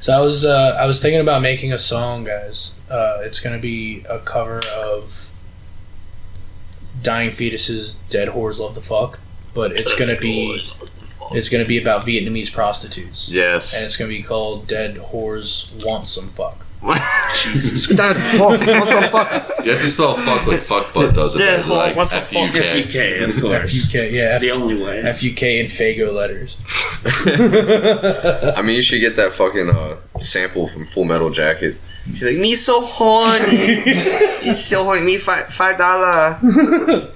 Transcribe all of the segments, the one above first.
So I was thinking about making a song, guys. It's gonna be a cover of Dying Fetuses, Dead Whores Love the Fuck, but it's gonna be about Vietnamese prostitutes. Yes. And it's gonna be called Dead Whores Want Some Fuck. Dead whores want some fuck. You have to spell fuck like fuck butt does it. Dead Like what's the fuck? F-U-K. F-U-K, of course. F-U-K, yeah. The only way. F-U-K and Fago letters. I mean, you should get that fucking sample from Full Metal Jacket. He's like, me so horny. He's so horny. Me $5.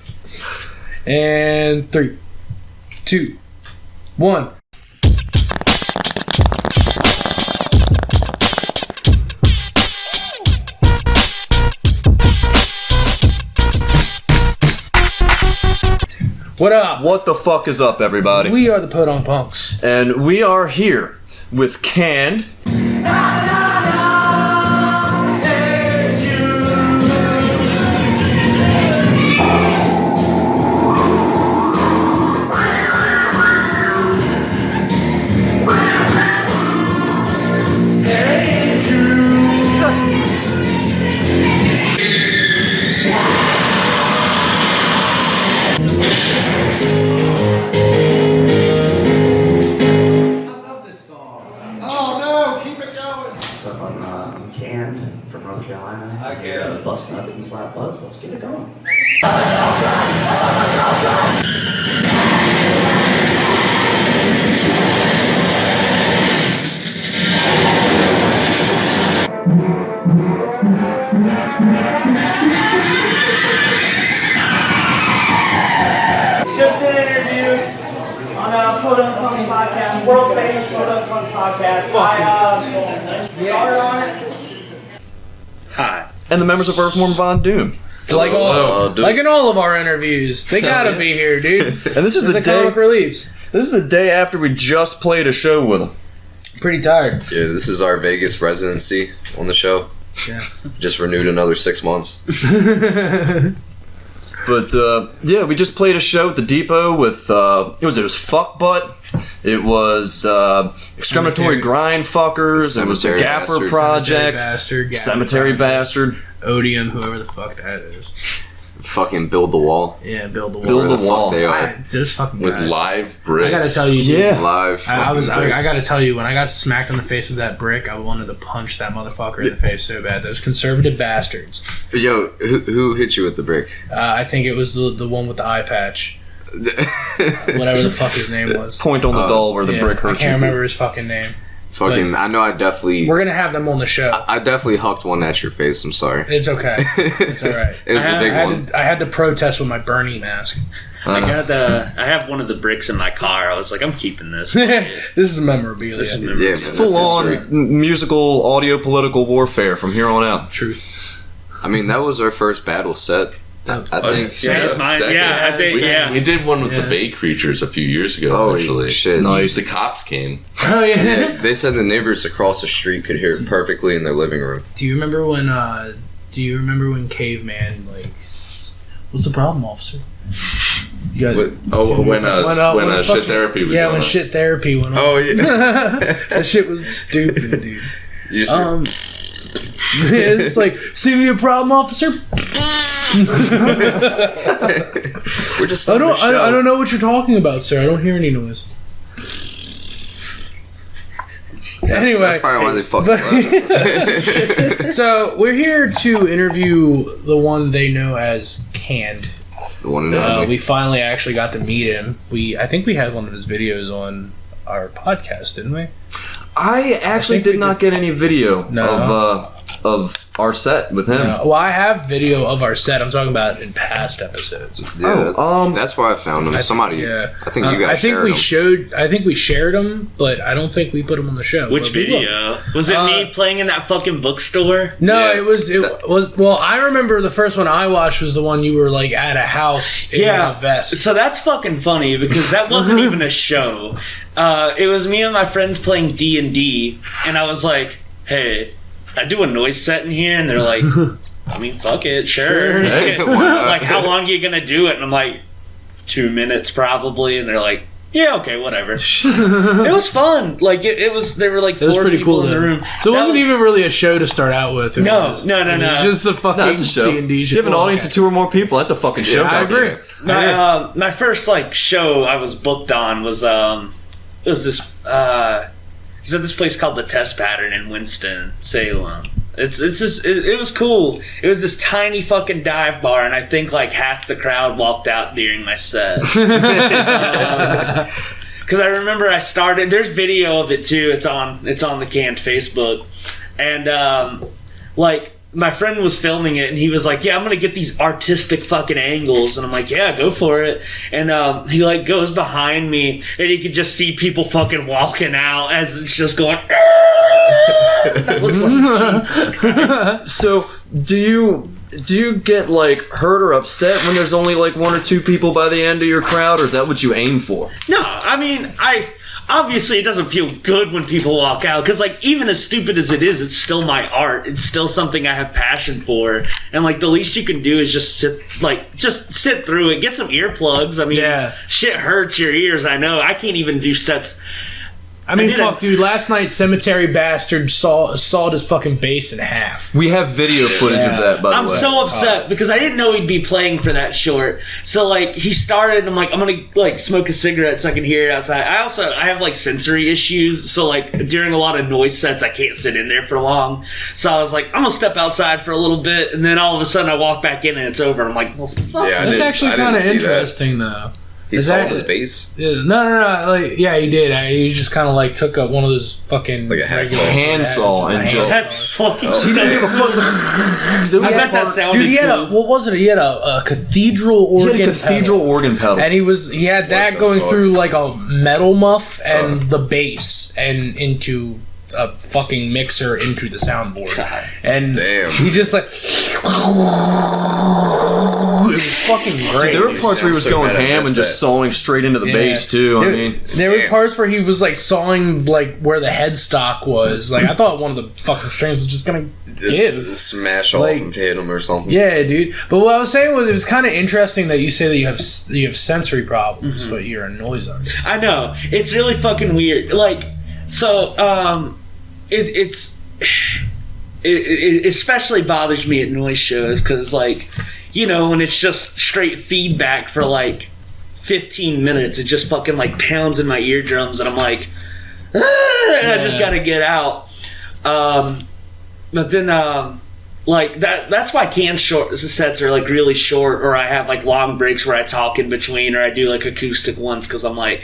And 3, 2, 1. What up? What the fuck is up, everybody? We are the Podunk Punks. And we are here with cann'd. Cann'd from North Carolina. I get it. Bust nuts and slap butts. Let's get it going. Just an interview on a Podunk Punks podcast, world famous Podunk Punks podcast. I started on it. Hi. And the members of Earthworm Von Doom. Like in all of our interviews, they gotta be here, dude. And this is the day. Comic reliefs. This is the day after we just played a show with them. Pretty tired. Yeah, this is our Vegas residency on the show. Yeah. Just renewed another 6 months. But yeah, we just played a show at the Depot with it was Fuck Butt. It was Excrementory Grind Fuckers. It was the Cemetery Gaffer Bastard. Project. Cemetery Cemetery Bastard. Odium, whoever the fuck that is. Fucking Build the Wall. Yeah, build the wall. Build the Where the wall. fuck they are. Those fucking With guys. live bricks. I gotta tell you, dude, Yeah. Live. I bricks. gotta tell you, when I got smacked in the face with that brick, I wanted to punch that motherfucker in the face so bad. Those conservative bastards. Yo, who hit you with the brick? I think it was the one with the eye patch. Whatever the fuck his name was. Point on the doll where the Yeah, brick I hurts can't you. remember his fucking name. Fucking, I know I definitely... We're gonna have them on the show. I definitely hucked one at your face, I'm sorry. It's okay. It's alright. It was a big one. I had to protest with my Bernie mask. I have one of the bricks in my car. I was like, I'm keeping this. This is memorabilia. This is Yeah, memorable. man, It's that's full on history. musical, audio, political warfare from here on out. Truth. I mean, that was our first battle set. I think. Yeah, that's mine. Yeah, I think, yeah. We did one with Yeah. the Bay Creatures a few years ago, Oh, actually. shit. The cops came. Oh yeah. Yeah, they said the neighbors across the street could hear it perfectly in their living room. Do you remember when Caveman, like, what's the problem, officer? You got, When fucking- shit therapy was yeah, going when on. shit therapy went on. Oh, yeah. That shit was stupid, dude. You just It's like, see me a problem, officer? we're just I don't know what you're talking about, sir. I don't hear any noise. Anyway, That's probably why they fucking left. so we're here to interview the one they know as Cann'd. The one and only. We finally actually got to meet him. I think we had one of his videos on our podcast, didn't we? I actually think we did not get any video of our set with him. No. Well, I have video of our set. I'm talking about in past episodes. Yeah, that's why I found them. Somebody, Yeah, I think you guys I think shared we them. showed. I think we shared them, but I don't think we put them on the show. Which But we will. video? Was it me playing in that fucking bookstore? No, Yeah. it was. Well, I remember the first one I watched was the one you were like at a house in a vest. So that's fucking funny because that wasn't even a show. It was me and my friends playing D&D, and I was like, hey, I do a noise set in here, and they're like, I mean, fuck it, sure. Hey, why not? Like, how long are you gonna do it? And I'm like, 2 minutes probably, and they're like, Yeah, okay, whatever. It was fun. Like it was. There were like It was 4 pretty people cool in the though. room. So it That wasn't was- even really a show to start out with. It No, was, no. It was just a fucking No, it's a show. D&D show. You have an audience of 2 or more people. That's a fucking show. I agree. My first like show I was booked on was it was this at this place called the Test Pattern in Winston Salem. It was cool. It was this tiny fucking dive bar, and I think like half the crowd walked out during my set. Because I remember I started. There's video of it too. It's on the cann'd Facebook, and like my friend was filming it, and he was like, "Yeah, I'm gonna get these artistic fucking angles," and I'm like, "Yeah, go for it." And he like goes behind me, and you could just see people fucking walking out as it's just going. That was like, Jesus. So, do you get like hurt or upset when there's only like 1 or 2 people by the end of your crowd, or is that what you aim for? No, I mean, obviously it doesn't feel good when people walk out, because like even as stupid as it is, it's still my art. It's still something I have passion for, and like the least you can do is just sit through it, get some earplugs. I mean, Yeah. shit hurts your ears. I know. I can't even do sets. I mean, did fuck, dude. Last night, Cemetery Bastard sawed his fucking bass in half. We have video footage of that, by the I'm way. so upset because I didn't know he'd be playing for that short. So like he started, and I'm like, I'm gonna like smoke a cigarette so I can hear it outside. I have like sensory issues, so like during a lot of noise sets, I can't sit in there for long. So I was like, I'm gonna step outside for a little bit, and then all of a sudden I walk back in and it's over. And I'm like, well, fuck. Yeah, That's actually I didn't kind of see that. interesting, though. He Is saw that- his bass. Yeah, no. Like, yeah, he did. He just kind of like took up one of those fucking Like a hacksaw. regular Handsaw and just- That's fucking. He didn't give a fuck. I bet that sounded Dude, he had cool. what was it? He had a cathedral He organ. had a cathedral pedal. organ pedal. And he had that the going fuck? through like a metal muff and the bass and into a fucking mixer into the soundboard. And Damn. he just like it was fucking great. There were parts where he was so going bad at ham this and just set. sawing straight into the Yeah. bass too. I There- mean, there were Damn. parts where he was like sawing like where the headstock was. Like I thought one of the fucking strings was just gonna give. Just smash off Like- and hit him or something. Yeah, dude. But what I was saying was, it was kind of interesting that you say that you have sensory problems, but you're a noise artist. I know. It's really fucking weird. Like, so, it especially bothers me at noise shows because, like, you know, when it's just straight feedback for like 15 minutes, it just fucking like pounds in my eardrums, and I'm like, and I just gotta get out. But then, like that's why canned short sets are like really short, or I have like long breaks where I talk in between, or I do like acoustic ones because I'm like,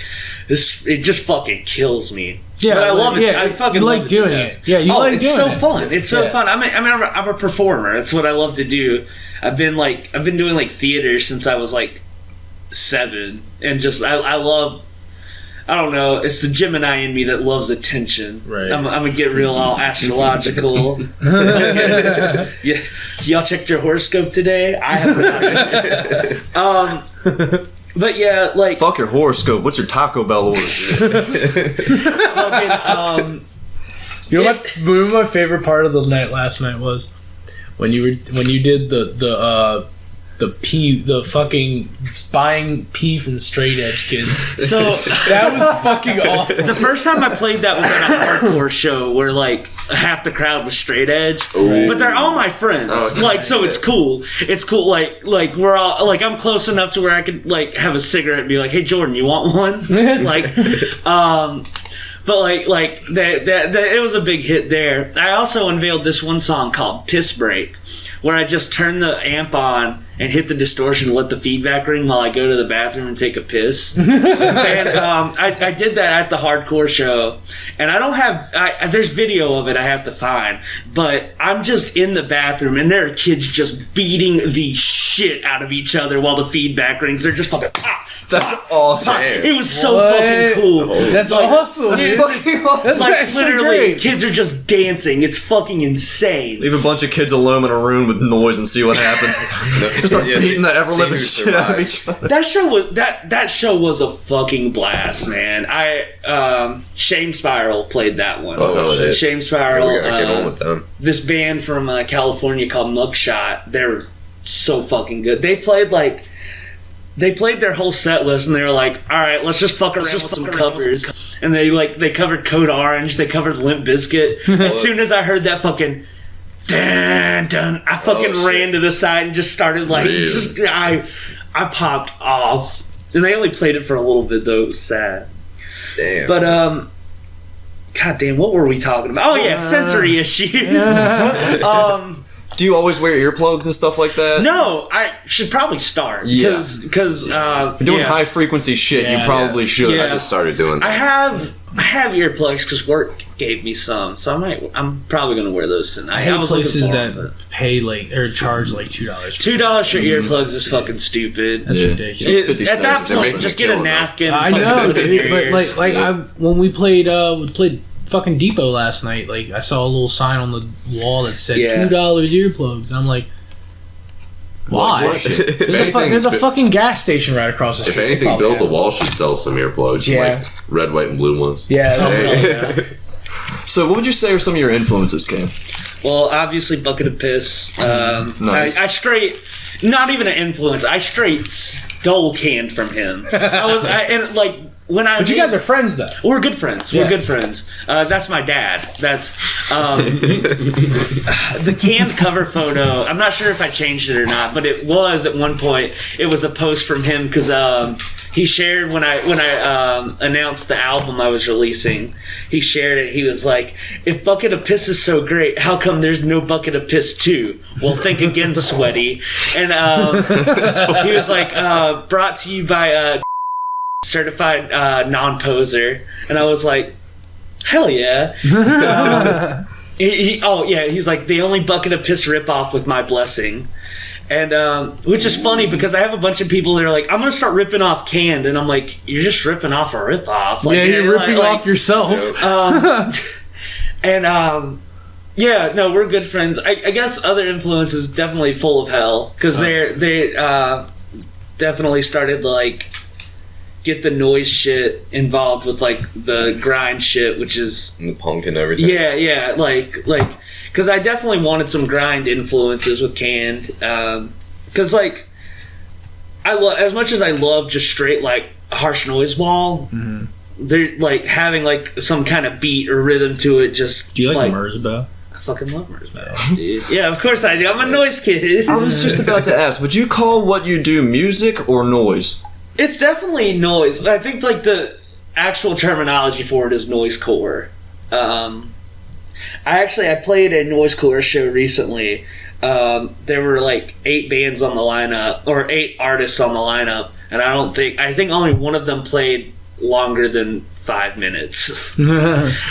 it just fucking kills me. Yeah, but I love it. yeah, I fucking you love like it to doing death. it. Yeah, you like it's doing so it. fun. It's so Yeah. fun. I'm a performer. That's what I love to do. I've been doing like theater since I was like 7, and just I love. I don't know. It's the Gemini in me that loves attention. Right. I'm gonna get real all astrological. Yeah, y'all checked your horoscope today? I have not. But yeah, like fuck your horoscope. What's your Taco Bell order? fucking, You know what my favorite part of the night last night was when you did the fucking buying pee from straight edge kids. so That was fucking awesome. the first time I played that was at a hardcore show where like half the crowd was straight edge, but they're all my friends. Oh, okay. Like, so it's cool. It's cool. Like we're all like, I'm close enough to where I could like have a cigarette and be like, "Hey Jordan, you want one?" Like, but like that it was a big hit there. I also unveiled this one song called "Piss Break," where I just turn the amp on and hit the distortion and let the feedback ring while I go to the bathroom and take a piss. And I did that at the hardcore show, and I don't have there's video of it I have to find, but I'm just in the bathroom and there are kids just beating the shit out of each other while the feedback rings. They're just fucking pop. That's awesome. It was so What? fucking cool. That's awesome. That's dude. fucking awesome. That's Like actually literally, great. kids are just dancing. It's fucking insane. Leave a bunch of kids alone in a room with noise and see what happens. Just start beating the ever living shit out of each other. That show was a fucking blast, man. Shame Spiral played that one. Oh, shit. Shame Yeah, Spiral. we gotta get on with them. This band from California called Mugshot. They're so fucking good. They played like they played their whole set list and they were like, all right, let's just fuck around with some covers. And they covered Code Orange, they covered Limp Bizkit. As soon as I heard that fucking dun dun, I fucking ran to the side and just started like, I popped off. And they only played it for a little bit though. It was sad. Damn. But god damn, what were we talking about? Oh yeah, sensory issues. Do you always wear earplugs and stuff like that? No, I should probably start because you're doing high frequency shit. You probably should. Yeah. I just started doing that. I have earplugs because work gave me some, so I'm probably gonna wear those tonight. I hate places that pay or charge like $2. $2 for earplugs is fucking stupid. That's ridiculous. 50 At that cents. point, just get a napkin. I and know, put it in your dude, but ears. when we played fucking Depot last night, like I saw a little sign on the wall that said $2 earplugs, and I'm like, why? There's a fucking gas station right across the If street. anything, Bill the Wall should sell some earplugs. Yeah. Like red, white, and blue ones. Yeah. So, what would you say are some of your influences, Cam? Well, obviously, Bucket of Piss. Nice. I straight, not even an influence. I straight stole cann'd from him. But you guys are friends, though. We're good friends. We're good friends. That's my dad. That's the cann'd cover photo. I'm not sure if I changed it or not, but it was at one point. It was a post from him because he shared when I announced the album I was releasing. He shared it. He was like, "If Bucket of Piss is so great, how come there's no Bucket of Piss 2? Well, think again, sweaty." And he was like, "Brought to you by." Certified non-poser, and I was like, hell yeah. He's like, the only Bucket of Piss ripoff with my blessing. And which is funny because I have a bunch of people that are like, I'm gonna start ripping off cann'd, and I'm like, you're just ripping off a ripoff. Like, you're ripping off yourself. We're good friends. I guess other influences definitely Full of Hell because they definitely started like get the noise shit involved with like the grind shit, which is And the punk and everything. yeah, like because I definitely wanted some grind influences with cann'd, because like as much as I love just straight like harsh noise wall, they're like having like some kind of beat or rhythm to it. Just do you like Merzbow? I fucking love Merzbow, dude. Yeah, of course I do. I'm a noise kid. I was just about to ask, would you call what you do music or noise? It's definitely noise. I think like the actual terminology for it is noisecore. I played a noisecore show recently. There were like 8 bands on the lineup, or 8 artists on the lineup, and I think only one of them played longer than 5 minutes.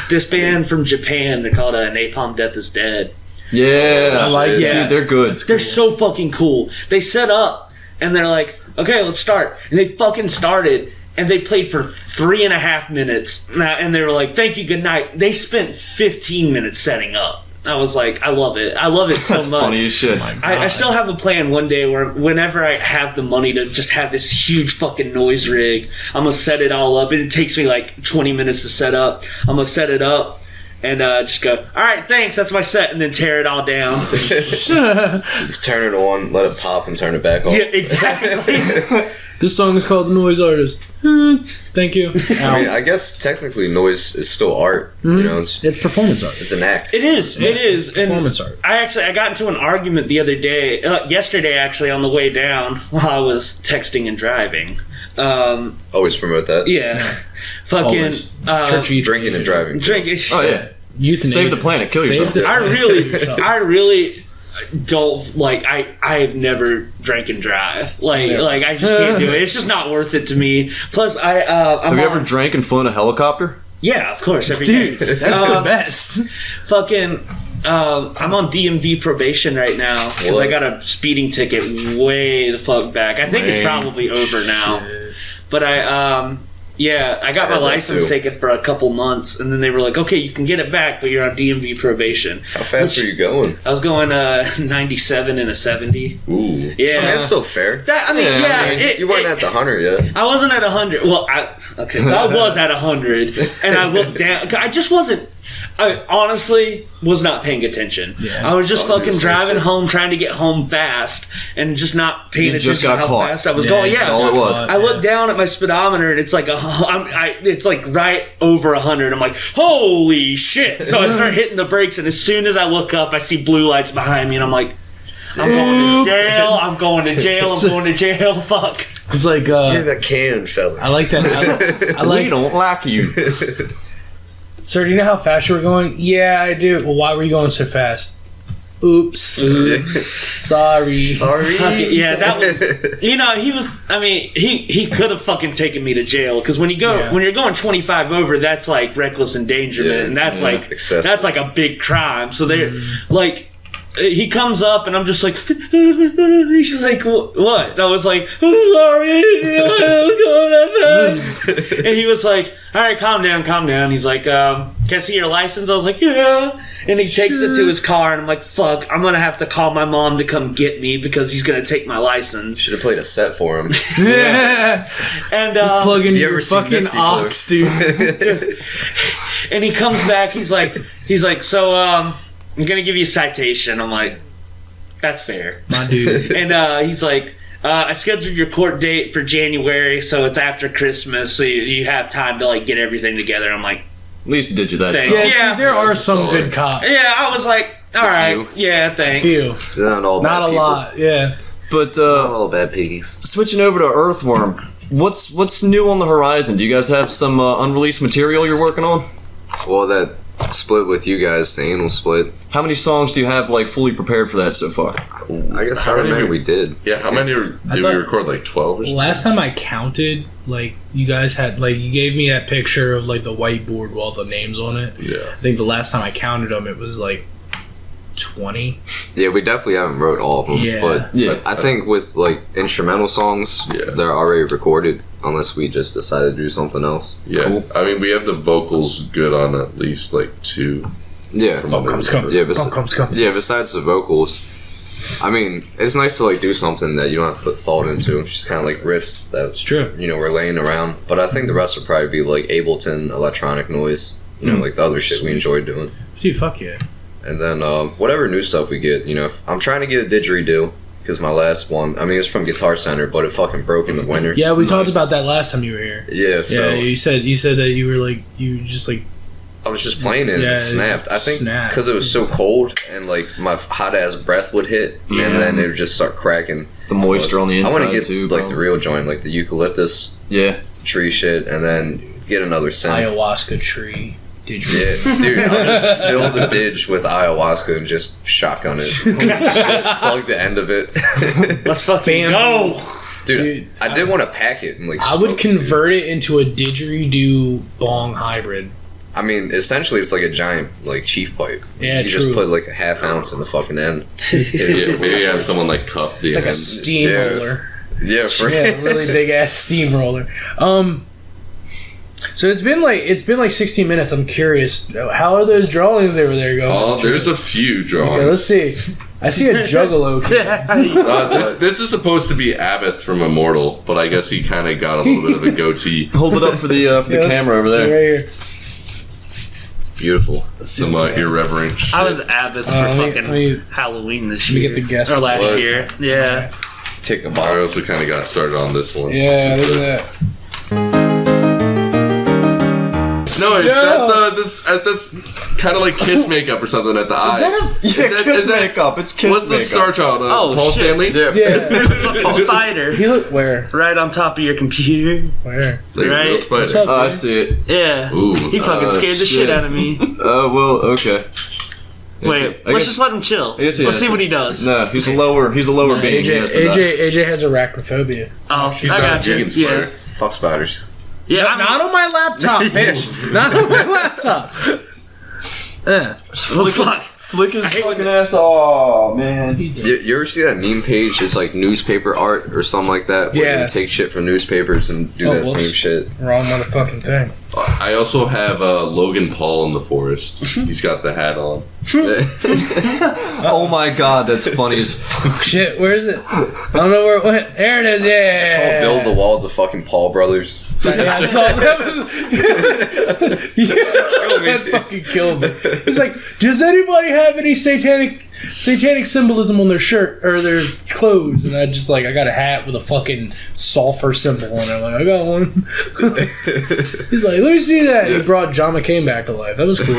This band from Japan, they're called Napalm Death is Dead. Yeah, I like it. Dude, they're good. They're so fucking cool. They set up and they're like, okay, let's start. And they fucking started, and they played for 3.5 minutes. And they were like, thank you, good night. They spent 15 minutes setting up. I was like, I love it. I love it so That's much. funny as shit. I still have a plan one day where whenever I have the money to just have this huge fucking noise rig, I'm going to set it all up. And it takes me like 20 minutes to set up. I'm going to set it up and just go, all right, thanks, that's my set, and then tear it all down. Just turn it on, let it pop, and turn it back off. Yeah, exactly. This song is called The Noise Artist. Thank you. I mean, I guess technically noise is still art. You know, It's performance art. it's an act. It is. It is. And Performance art. I got into an argument the other day, yesterday actually, on the way down while I was texting and driving. Always promote that. Yeah. Fucking Always. Churchy Drinking and driving. drinking. Oh yeah, Euthanasia. save the planet, kill yourself. Save the- I really don't like. I have never drank and drive. Like I just can't do it. It's just not worth it to me. Plus, Have you ever drank and flown a helicopter? Yeah, of course, every day. Dude, that's the best. Fucking, I'm on DMV probation right now because I got a speeding ticket way the fuck back. I think it's probably over now. But I got my had that license too. taken for a couple months, and then they were like, okay, you can get it back, but you're on DMV probation. How fast are you going? I was going 97 and a 70. Ooh. Yeah. I mean, that's still fair. I mean, You weren't at the 100 yet. I wasn't at 100. Well, so I was at 100, and I looked down. I just wasn't. I honestly was not paying attention. Yeah. I was just I'll do fucking the same driving shit. home, trying to get home fast, and just not paying You attention just got to how caught. fast I was Yeah, going. that's Yeah, all it was. I look down at my speedometer, and it's like it's like right over 100. I'm like, holy shit! So I start hitting the brakes, and as soon as I look up, I see blue lights behind me, and I'm like, I'm going to jail. I'm going to jail. I'm going to jail. Fuck. It's like Yeah, that can fella. I like that. I We like. don't like you. Sir, do you know how fast you were going? Yeah, I do. Well, why were you going so fast? Oops. Sorry. Sorry. Yeah, that was. You know, he was. I mean, he could have fucking taken me to jail because when you're going 25 over, that's like reckless endangerment, Yeah, and that's like excessive. that's like a big crime. So they're like. He comes up and I'm just like, he's like, what? And I was like, oh, sorry, I didn't realize I was going that fast. And he was like, all right, calm down. He's like, can I see your license? I was like, yeah. And he takes it to his car and I'm like, fuck, I'm going to have to call my mom to come get me because he's going to take my license. Should have played a set for him. Yeah. And Just plug in you your ever seen fucking this before? aux, dude. and he comes back, he's like, so, I'm going to give you a citation. I'm like, that's fair. My dude. And he's like, I scheduled your court date for January, so it's after Christmas, so you have time to like get everything together. I'm like, At least he did you that. Thanks. stuff. Yeah, Yeah. see, there are some Solid. good cops. yeah, I was like, all right, yeah, thanks. Few. Not all Not bad a people. lot, yeah. But Not all bad piggies. switching over to Earthworm, what's new on the horizon? Do you guys have some unreleased material you're working on? Well, that split with you guys, the anal split. How many songs do you have like fully prepared for that so far? I guess How I many remember do- we did. Yeah, how many did we thought- record? Like 12 or something? Last time I counted, like, you guys had, like, you gave me that picture of, like, the whiteboard with all the names on it. Yeah. I think the last time I counted them, it was, like, 20. Yeah, we definitely haven't wrote all of them. Yeah. But Yeah. I think with like instrumental songs, Yeah. they're already recorded. Unless we just decide to do something else. Yeah. Cool. I mean, we have the vocals good on at least like 2. Yeah. From what I Comes, remember. Yeah, come. Yeah, besides the vocals, I mean, it's nice to like do something that you don't have to put thought into. Just kind of like riffs that It's true. we're laying around. But I think the rest would probably be like Ableton electronic noise. Like the other shit we enjoyed doing. Dude, fuck yeah. And then whatever new stuff we get, I'm trying to get a didgeridoo because my last one, I mean, it's from Guitar Center, but it fucking broke in the winter. Yeah, we talked about that last time you were here. Yeah, so Yeah, you said that you were like, you just like, I was just playing it and Yeah, it it snapped. I just think snapped. because it was so cold and like my hot ass breath would hit Yeah. and then it would just start cracking. The moisture on the I inside want to get too. like the probably. real joint, like the eucalyptus Yeah. tree shit, and then get another synth. ayahuasca tree. Did you? Yeah, dude, I'll just fill the didge with ayahuasca and just shotgun it. Plug the end of it. Let's fucking Bam. go. Dude, I did want to pack it and like I would smoke it. convert it into a didgeridoo bong hybrid. I mean, essentially, it's like a giant like chief pipe. Yeah, you true. just put like a half ounce in the fucking end. Yeah, maybe have someone like cup the It's like a end. steamroller. Yeah, for Yeah, really big ass steamroller. So it's been like 16 minutes. I'm curious. How are those drawings over there going? Oh, there's a few drawings. Okay, let's see. I see a juggalo kid. This is supposed to be Abbott from Immortal, but I guess he kind of got a little bit of a goatee. Hold it up for the Yeah, camera over Right there. here. beautiful. Some irreverent shit. I was Abbott for let me- fucking let me- Halloween this let me year. get the guess. Or last What? year. Yeah. Take a I bottle. also kind of got started on this one. Yeah, This is look the- at that. No, it's, No. that's kind of like kiss makeup or something at the eye. Yeah, Is kiss that- makeup. It's kiss What's the makeup. Star Child? Oh, Paul shit. Stanley? Yeah. Yeah. There's a fucking spider He look where? right on top of your computer. Where? Like a real Right. spider. What's up? Oh, I see it. Yeah. Ooh. He fucking scared the shit shit. out of me. Oh, well, okay. Wait, I let's guess- just let him chill. I guess he Let's has see to- what he does. No, he's a lower being. He has to die. AJ has arachnophobia. Oh, He's I not got a you. vegan spider. Fuck spiders. Yeah. I mean, Not on my laptop, bitch. Not on my laptop. fuck. Flick his fucking ass. Oh, man. You ever see that meme page? It's like newspaper art or something like that. Where Yeah. you take shit from newspapers and do Oh, that whoops. same shit. Wrong motherfucking thing. I also have Logan Paul in the forest. He's got the hat on. Oh my god, that's funny as fuck. Shit, where is it? I don't know where it went. There it is. Yeah. Call Build the Wall of the fucking Paul brothers. Yeah, I saw that. That fucking killed me. It's like, does anybody have any satanic symbolism on their shirt or their clothes? And I got a hat with a fucking sulfur symbol on it. I'm like, I got one. He's like, let me see that. He brought John McCain back to life. That was cool.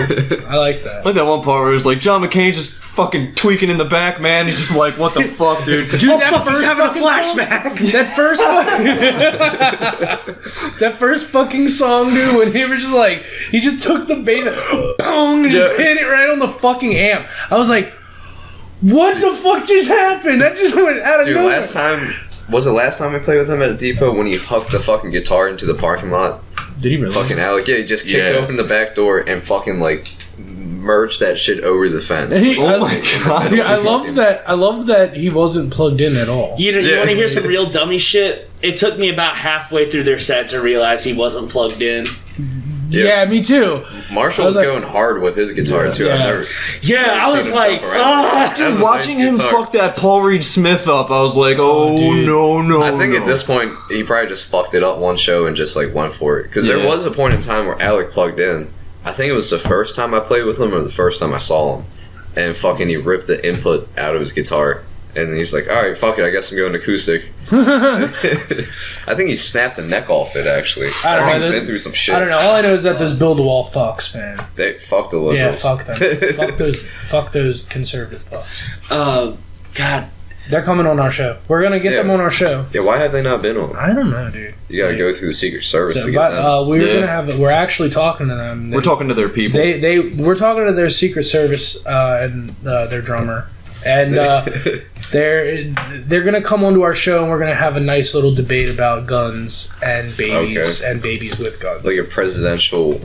I like that. Like that one part where it was like John McCain's just fucking tweaking in the back, man. He's just like, what the fuck, dude? Dude, that He's having a flashback. That first fucking song, dude, when he was just like, he just took the bass and boom, and just hit it right on the fucking amp. I was like, what the fuck just happened? That just went out of nowhere. Last time I played with him at the depot when he hucked the fucking guitar into the parking lot? Did he really? Fucking Alec, yeah, he just kicked open the back door and fucking like merged that shit over the fence. Oh my god. Dude, I loved that he wasn't plugged in at all. You want to hear some real dummy shit? It took me about halfway through their set to realize he wasn't plugged in. Yeah, me too. Marshall was going hard with his guitar too. Yeah. I was like, dude, watching him fuck that Paul Reed Smith up, I was like, no. I think at this point he probably just fucked it up one show and just like went for it. Because there was a point in time where Alec plugged in. I think it was the first time I played with him or the first time I saw him, and fucking he ripped the input out of his guitar. And he's like, alright, fuck it, I guess I'm going acoustic. I think he snapped the neck off it, actually. I don't know. He's been through some shit. I don't know. All I know is that those build-a-wall fucks, man. They fuck the liberals. Yeah, fuck them. fuck those conservative fucks. God. They're coming on our show. We're going to get them on our show. Yeah, why have they not been on? I don't know, dude. You gotta go through the Secret Service to get them. We're actually talking to them. We're talking to their people. We're talking to their Secret Service and their drummer. And they're gonna come onto our show and we're gonna have a nice little debate about guns and babies and babies with guns. Like a presidential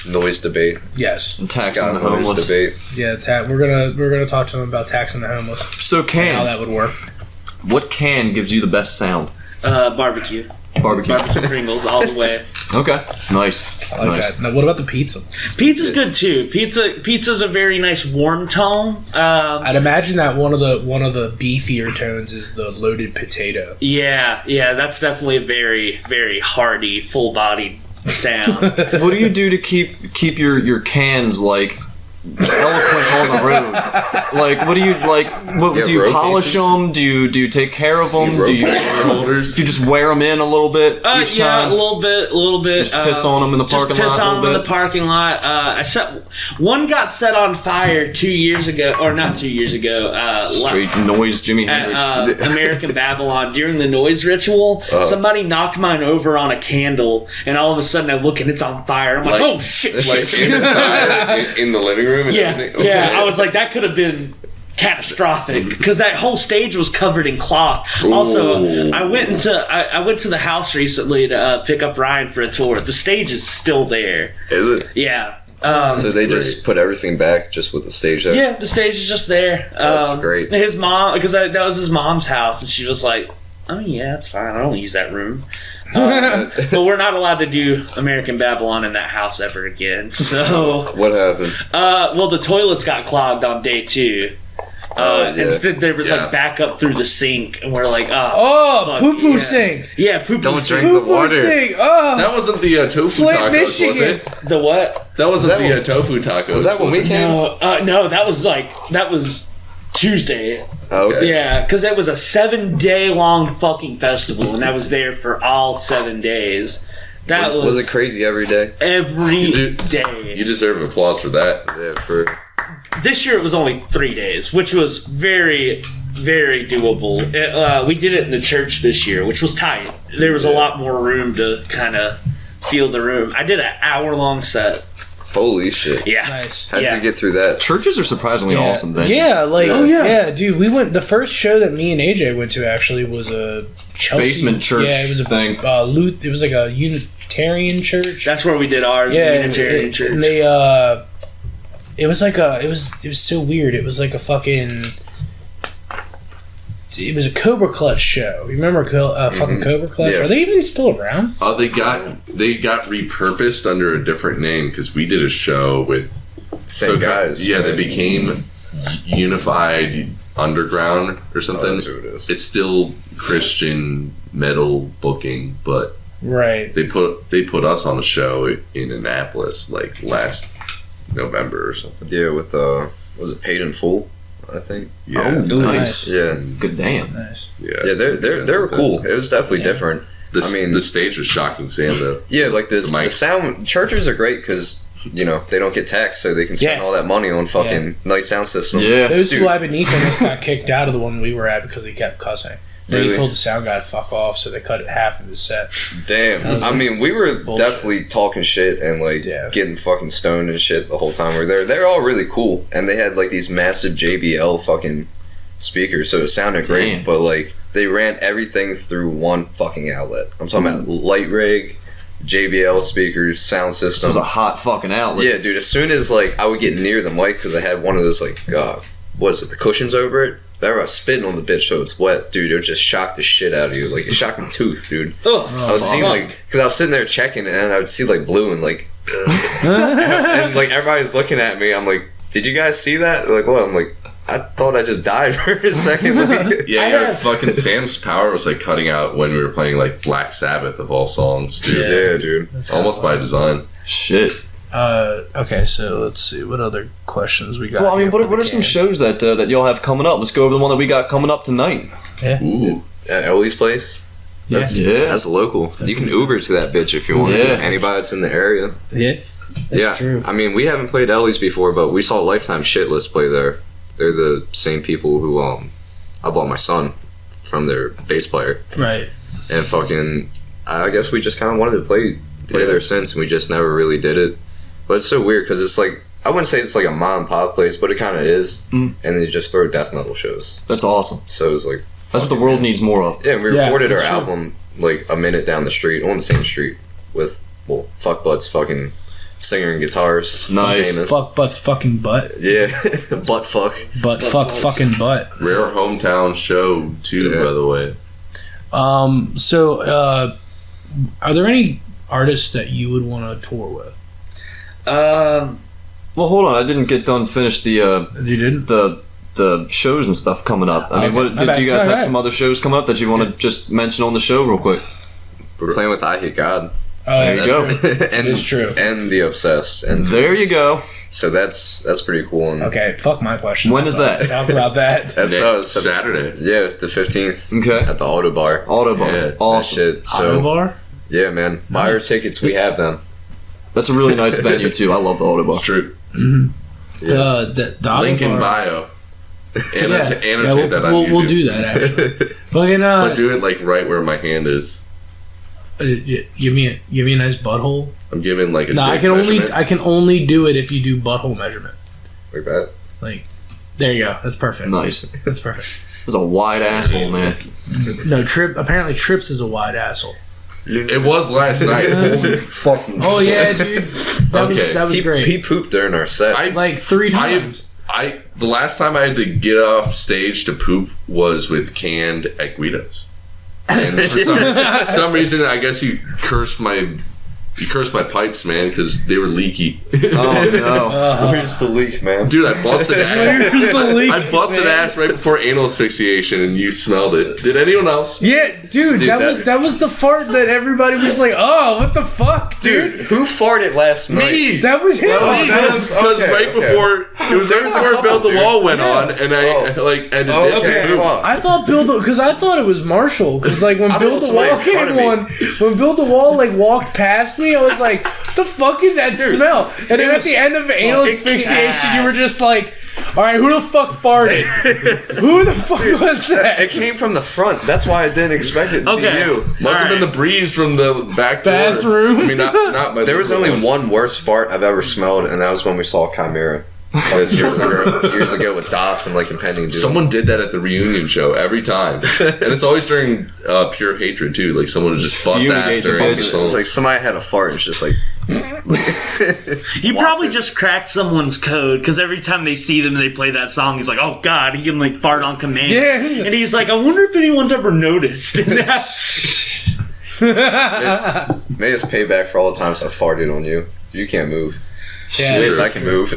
noise debate. Yes. And taxing the homeless. Debate. Yeah, we're gonna talk to them about taxing the homeless. So how that would work. What can gives you the best sound? Barbecue. Barbecue Pringles all the way. Okay, nice. I like that. Now, what about the pizza? Pizza's good too. Pizza's a very nice warm tone. I'd imagine that one of the beefier tones is the loaded potato. Yeah, that's definitely a very, very hearty, full-bodied sound. What do you do to keep your cans like eloquent on the road? Like, what do you like? What do you polish them? Do you take care of them? Do you just wear them in a little bit each time? A little bit. Just piss on them in the parking lot. Just piss on them in the parking lot. One got set on fire 2 years ago, or not 2 years ago. Straight noise, Jimi Hendrix. American Babylon during the noise ritual. Somebody knocked mine over on a candle, and all of a sudden I look and it's on fire. I'm like, oh shit! Inside in the living room. And everything? Okay. I was like, that could have been catastrophic because that whole stage was covered in cloth. Ooh. Also, I went to the house recently to pick up Ryan for a tour. The stage is still there. Is it? Yeah. So they just put everything back just with the stage there? Yeah, the stage is just there. That's great. His mom, because that was his mom's house, and she was like, oh yeah, it's fine. I don't use that room. But we're not allowed to do American Babylon in that house ever again. So what happened? Well, the toilets got clogged on day 2. Instead, there was like backup through the sink, and we're like, poo-poo sink. Yeah, poo-poo Don't sink. drink the water. Sink. Oh, That wasn't the tofu Flint, tacos, Michigan. was it? The what? That wasn't Was that the tofu tacos. Was that when we came? No, that was Tuesday. Okay. Yeah, because it was a 7-day long fucking festival, and I was there for all 7 days. That Was it crazy every day? every You day. You deserve applause for that. Yeah, for This year it was only 3 days, which was very, very doable. We did it in the church this year, which was tight. There was a lot more room to kind of feel the room. I did an hour-long set. holy shit. Yeah. nice. How'd you get through that? Churches are surprisingly awesome venues. Yeah, yeah, dude. We went. The first show that me and AJ went to actually was a Chelsea Basement church. Yeah, it was a thing. It was like a Unitarian church. That's where we did ours, the Unitarian church. And they it was like it was so weird. It was like a fucking. It was a Cobra Clutch show. You remember fucking Cobra Clutch? Yeah. Are they even still around? They got repurposed under a different name because we did a show with Same guys. Yeah, they became Unified Underground or something. Oh, that's who it is. It's still Christian metal booking, but Right. they put us on a show in Annapolis like last November or something. Yeah, with was it Paid in Full? I think. Yeah. Oh, nice. Yeah. Good damn. Nice. Yeah, they were cool. It was definitely different. The stage was shocking sound though. Yeah, like this. The The sound. Churches are great because they don't get taxed, so they can spend Yeah. all that money on fucking nice sound systems. Yeah. Those Dude. who I beneath almost got kicked out of the one we were at because he kept cussing. Then he Really? told the sound guy to fuck off, so they cut half of his set. Damn. That was I mean, we were bullshit. definitely talking shit and like Yeah. getting fucking stoned and shit the whole time we were there. They're all really cool, and they had like these massive JBL fucking speakers, so it sounded great. Damn. But like they ran everything through one fucking outlet. I'm talking about light rig, JBL speakers, sound This system. was a hot fucking outlet. Yeah, dude. As soon as like I would get near the mic because I had one of those like what is it, the cushions over it. They were spitting on the bitch so it's wet, dude. It would just shock the shit out of you. Like it shocked my tooth, dude. I was seeing like because I was sitting there checking and I would see like blue and like and like everybody's looking at me. I'm like, did you guys see that? They're like what? I'm like, I thought I just died for a second. Like, Yeah, fucking Sam's power was like cutting out when we were playing like Black Sabbath of all songs, dude. yeah, dude. That's Almost by design. Shit. Okay, so let's see. What other questions we got? Well, I mean, here what for are the some game? shows that y'all have coming up? Let's go over the one that we got coming up tonight. Ooh. At Ellie's place. That's that's local. You can Uber to that bitch if you want Yeah. to. Anybody that's in the area. Yeah. That's Yeah, true. I mean, we haven't played Ellie's before, but we saw Lifetime Shitless play there. They're the same people who I bought my son from their bass player, Right. and fucking I guess we just kind of wanted to play there since, and we just never really did it. But it's so weird because it's like I wouldn't say it's like a mom and pop place, but it kind of is. Mm. And they just throw death metal shows, That's awesome. so it's like That's what the world needs more of. yeah. We Yeah, recorded our that's true. album like a minute down the street on the same street with fuck butts fucking singer and guitarist. Nice. famous. Fuck butts fucking butt. Yeah, butt fuck. Butt fuck fucking butt. Rare hometown show too, Yeah. by the way. So, are there any artists that you would want to tour with? Well, hold on. I didn't get done finish You didn't? the shows and stuff coming up. I mean, Okay. what My bad. do you guys No, have no. some other shows coming up that you want to just mention on the show real quick? We're playing with I Hate God. Oh, There you go. and It's true. And the Obsessed. And There you go. So that's pretty cool. And Okay, fuck my question. When is that? Talk about that. that's Saturday. yeah, the 15th Okay. at the Auto Bar. Auto Bar. Yeah, Awesome. That shit. So Auto bar? yeah, man, buy our tickets. We have them. That's a really nice venue too. I love the Auto Bar. It's true. Yes. The Auto Link in bar. bio. Annotate we'll, that on YouTube. we'll do that actually. Fucking But do it like right where my hand is. give me a nice butthole. I'm giving like a No, dick measurement. I can only do it if you do butthole measurement. Like that. Like, there you go. That's perfect. Nice. That's perfect. It's a wide asshole, man. No, apparently Trips is a wide asshole. It was last night. Holy fucking Oh yeah, dude. Okay. That was He great. pooped during our set. Like 3 times. The last time I had to get off stage to poop was with canned at Guido's. And for some reason, I guess he cursed my pipes, man, because they were leaky. Oh no. Where's the leak, man? Dude, I busted ass. Where's the leak, I busted man? ass right before anal asphyxiation, and you smelled it. Did anyone else? Yeah, dude, that was the fart that everybody was like, "Oh, what the fuck, dude?" Who farted last night? Me. That was him. Because okay, right okay. before it was right before Build the Wall went on, and I had to Oh, okay, poop. fuck. I thought because I thought it was Marshall because like when I Build thought the Wall somebody in front came of on, when Build the Wall like walked past me, I was like, "The fuck is that smell?" And then at the end of anal asphyxiation, you were just like, "All right, who the fuck farted? Who the fuck was that?" It came from the front. That's why I didn't expect it to Okay. be you. Must have been the breeze from the back door. Bathroom. I mean, not by There was the only door. one worse fart I've ever smelled, and that was when we saw Chimera. That was years ago with Doff and like Impending Doom. Someone did that at the reunion show every time, and it's always during pure hatred too. Like someone would just bust ass Fumigate the during bitch. the It's song. like somebody had a fart and it's just like You probably just cracked someone's code because every time they see them and they play that song, he's like, "Oh God," he can like fart on command. Yeah. And he's like, "I wonder if anyone's ever noticed." Maybe it's payback for all the times I farted on you. You can't move. Yeah. At least I can move.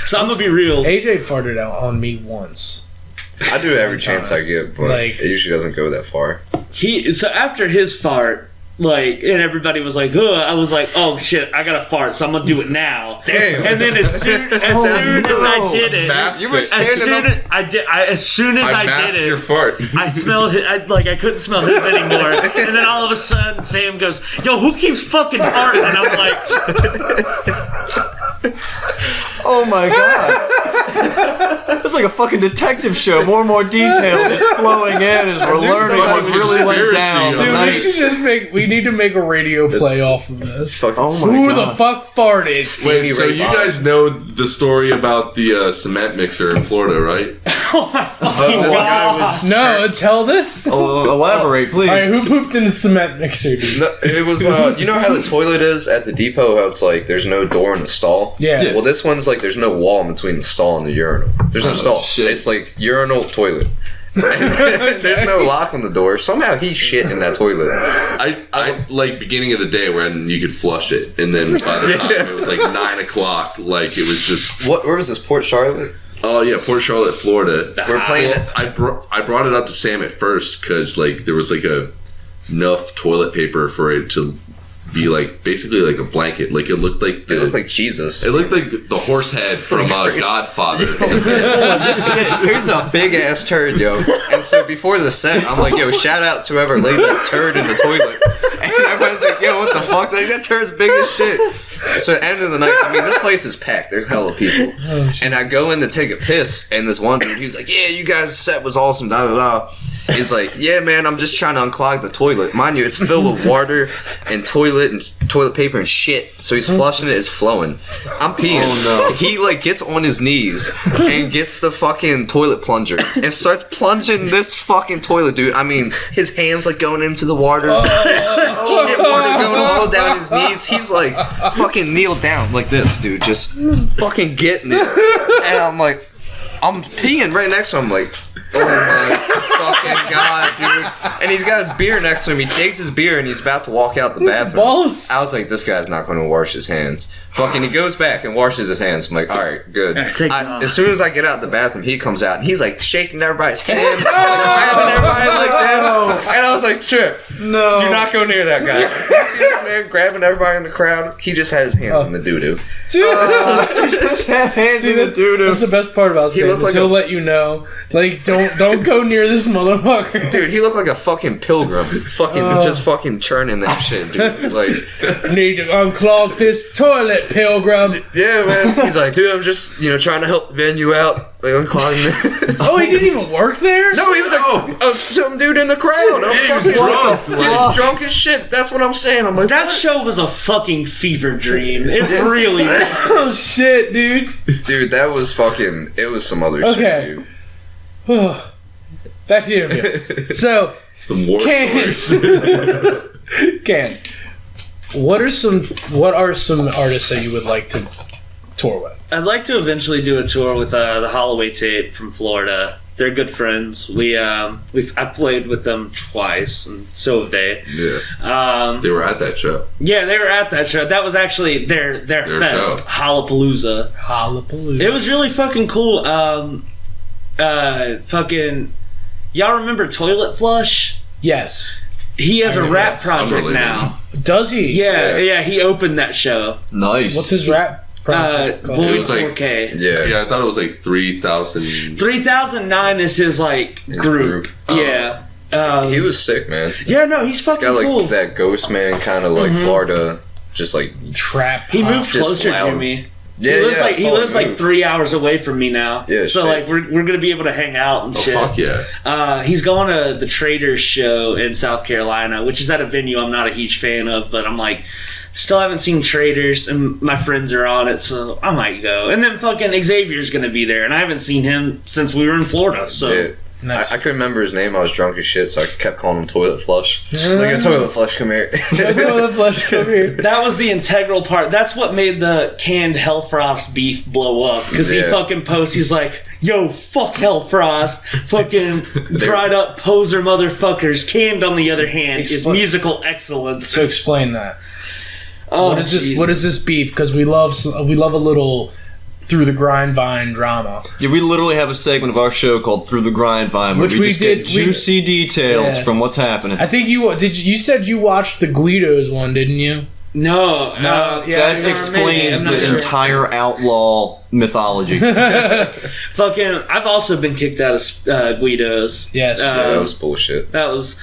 So I'm gonna be real. AJ farted out on me once. I do it every chance I get, but Like- it usually doesn't go that far. So after his fart, like, and everybody was like, "Ugh," I was like, "Oh shit, I gotta fart, so I'm gonna do it now." Damn. And then as soon as I did it, You were as standing soon up. as soon as I masked did your it, fart. I smelled it. I couldn't smell his anymore. And then all of a sudden, Sam goes, "Yo, who keeps fucking farting?" And I'm like, Oh my god. It's like a fucking detective show. More and more details just flowing in as we're learning what really went down. Dude, we tonight. should just we need to make a radio play off of this. Fucking Oh my Who god. the fuck farted? Wait, so Ray you Bob. guys know the story about the cement mixer in Florida, right? "Oh my fucking this guy god!" was- No, tell this. Elaborate, please. Alright, who pooped in the cement mixer, dude? No, it was, you know how the toilet is at the depot, how it's like there's no door in the stall? Yeah. Well, this one's like there's no wall in between the stall and the urinal. There's no stall. shit. It's like urinal, toilet. There's no lock on the door. Somehow he shit in that toilet. I like beginning of the day when you could flush it, and then by the time it was like 9 o'clock, like it was just. Where was this? Port Charlotte? Oh yeah, Port Charlotte, Florida. We're playing it. I brought it up to Sam at first because like there was like a Nuff toilet paper for it to be like basically like a blanket. Like it looked like It looked like Jesus. it looked like the horse head from Godfather. Here's a big ass turd, yo. And so before the set, I'm like, yo, shout out to whoever laid that turd in the toilet. And everyone's like, yo, what the fuck? Like, that turd's big as shit. So at the end of the night, I mean, this place is packed. There's hella people. And I go in to take a piss, and this one dude, he was like, yeah, you guys' set was awesome, da da da. He's like, yeah, man, I'm just trying to unclog the toilet. Mind you, it's filled with water and toilet paper and shit. So he's flushing it, it's flowing. I'm peeing. Oh, no. He like gets on his knees and gets the fucking toilet plunger and starts plunging this fucking toilet, dude. I mean, his hands like going into the water. Shit water going all down his knees. He's like fucking kneeled down like this, dude. Just fucking getting it. And I'm like, I'm peeing right next to him, like, oh my fucking god, dude. And he's got his beer next to him. He takes his beer and he's about to walk out the bathroom. Balls. I was like, this guy's not going to wash his hands. Fucking, he goes back and washes his hands. I'm like, all right, good. Thank God. As soon as I get out the bathroom, he comes out and he's like shaking everybody's hand, like, grabbing everybody like this. And I was like, Trip, No. do not go near that guy. You see this man grabbing everybody in the crowd? He just had his hands in the doo-doo. Dude. He just had hands See, in the that's doo-doo. the best part about Sam looked is like he'll a- let you know. Like, don't go near this motherfucker. Dude, he looked like a fucking pilgrim. Fucking, just fucking churning that shit, dude. Like, Need to unclog this toilet, pilgrim. yeah, man. He's like, dude, I'm just, trying to help the venue out. Like, unclogging it. Oh, he didn't even work there? No, he was like, some dude in the crowd. I'm he was fucking drunk. He was drunk as shit. That's what I'm saying. I'm like, That show was a fucking fever dream. It really was. Oh, shit, dude. dude, that was fucking, it was some other Okay. shit, dude. Back to the interview. So, Some war stories. Ken, what are some artists that you would like to tour with? I'd like to eventually do a tour with the Holloway Tape from Florida. They're good friends. I played with them twice, and so have they. Yeah, they were at that show. Yeah, they were at that show. That was actually their fest, show. Hollapalooza. Hollapalooza. It was really fucking cool. Fucking, y'all remember Toilet Flush? Yes. He has a rap yes. project Unrelated. now. Does he? Yeah, he opened that show. Nice. What's his rap project called? Void It was like- 4K. Yeah. I thought it was like 3,000. 3009 is his like group. Oh. Yeah. He was sick, man. Yeah, no, he's He's fucking got like cool. that ghost man kind of like Florida, just like, Trap. He moved just closer loud. to me. yeah, He lives like 3 hours away from me now. Yeah, so shit. like we're gonna be able to hang out and Oh shit. fuck yeah! He's going to the Traders show in South Carolina, which is at a venue I'm not a huge fan of, but I'm like, still haven't seen Traders, and my friends are on it, so I might go. And then fucking Xavier's gonna be there, and I haven't seen him since we were in Florida. So Yeah. Nice. I couldn't remember his name. I was drunk as shit, so I kept calling him Toilet Flush. Like, Toilet Flush, come here. Toilet Flush, come here. That was the integral part. That's what made the canned Hellfrost beef blow up. Because he fucking posts, he's like, yo, fuck Hellfrost. Fucking dried up poser motherfuckers. Canned, on the other hand, is musical excellence. So explain that. Oh, what is this? What is this beef? Because we love a little through the grindvine drama. Yeah, we literally have a segment of our show called Through the Grindvine, where we just get juicy details from what's happening. I think you said you watched the Guidos one, didn't you? No. That explains the entire outlaw mythology. Fucking, I've also been kicked out of Guido's. Yes. That was bullshit. That was,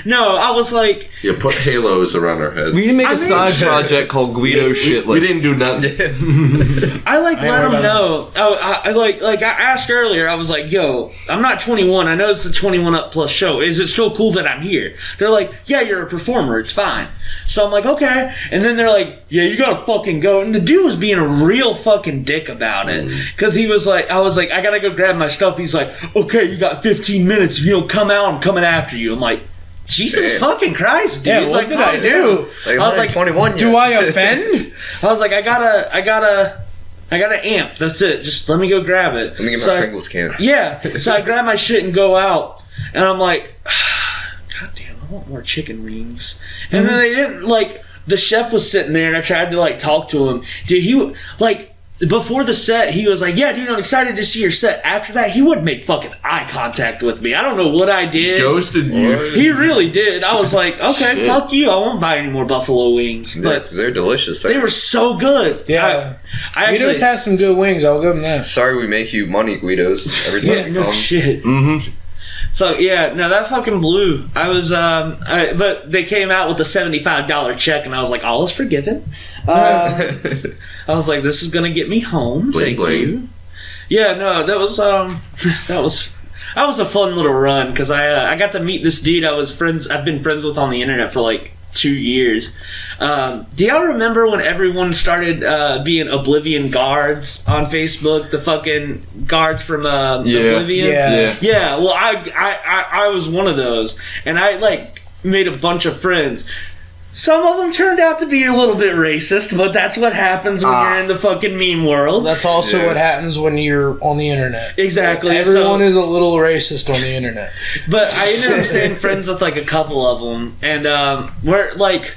no, I was like... You put halos around our heads. We need to make a side project called Guido Shit List. We didn't do nothing. I let them know. I asked earlier, I was like, yo, I'm not 21. I know it's a 21 up plus show. Is it still cool that I'm here? They're like, yeah, you're a performer. It's fine. So I'm like, okay. And then they're like, yeah, you gotta fucking go. And the dude was being a real fucking dick about it. Because he was like, I was like, I gotta go grab my stuff. He's like, okay, you got 15 minutes. If you don't come out, I'm coming after you. I'm like, Jesus fucking Christ, dude. Yeah, what did I do? Like, I was like, 21 yet. Do I offend? I was like, I gotta amp. That's it. Just let me go grab it. Let me get my Pringles can. Yeah. So I grab my shit and go out. And I'm like, God damn, I want more chicken wings. And then they didn't, like, the chef was sitting there and I tried to, like, talk to him. Dude, he, like, before the set, he was like, yeah, dude, I'm excited to see your set. After that, he wouldn't make fucking eye contact with me. I don't know what I did. Ghosted you. He really did. I was like, okay, fuck you. I won't buy any more buffalo wings. But they're delicious. they were so good. Yeah. I actually, Guido's has some good wings. I'll give him that. Sorry we make you money, Guidos, every time you no come. shit. Mm-hmm. So yeah, no, that fucking blew. I was, but they came out with a $75 check, and I was like, all is forgiven. I was like, this is gonna get me home. Bling, Thank bling. you. Yeah, no, that was a fun little run because I got to meet this dude I've been friends with on the internet for like 2 years. Do y'all remember when everyone started being Oblivion guards on Facebook? The fucking guards from Oblivion. Yeah. Well, I was one of those, and I like made a bunch of friends. Some of them turned out to be a little bit racist, but that's what happens when you're in the fucking meme world. That's also what happens when you're on the internet. Exactly. Everyone is a little racist on the internet. But I ended up staying friends with like a couple of them, and we're like,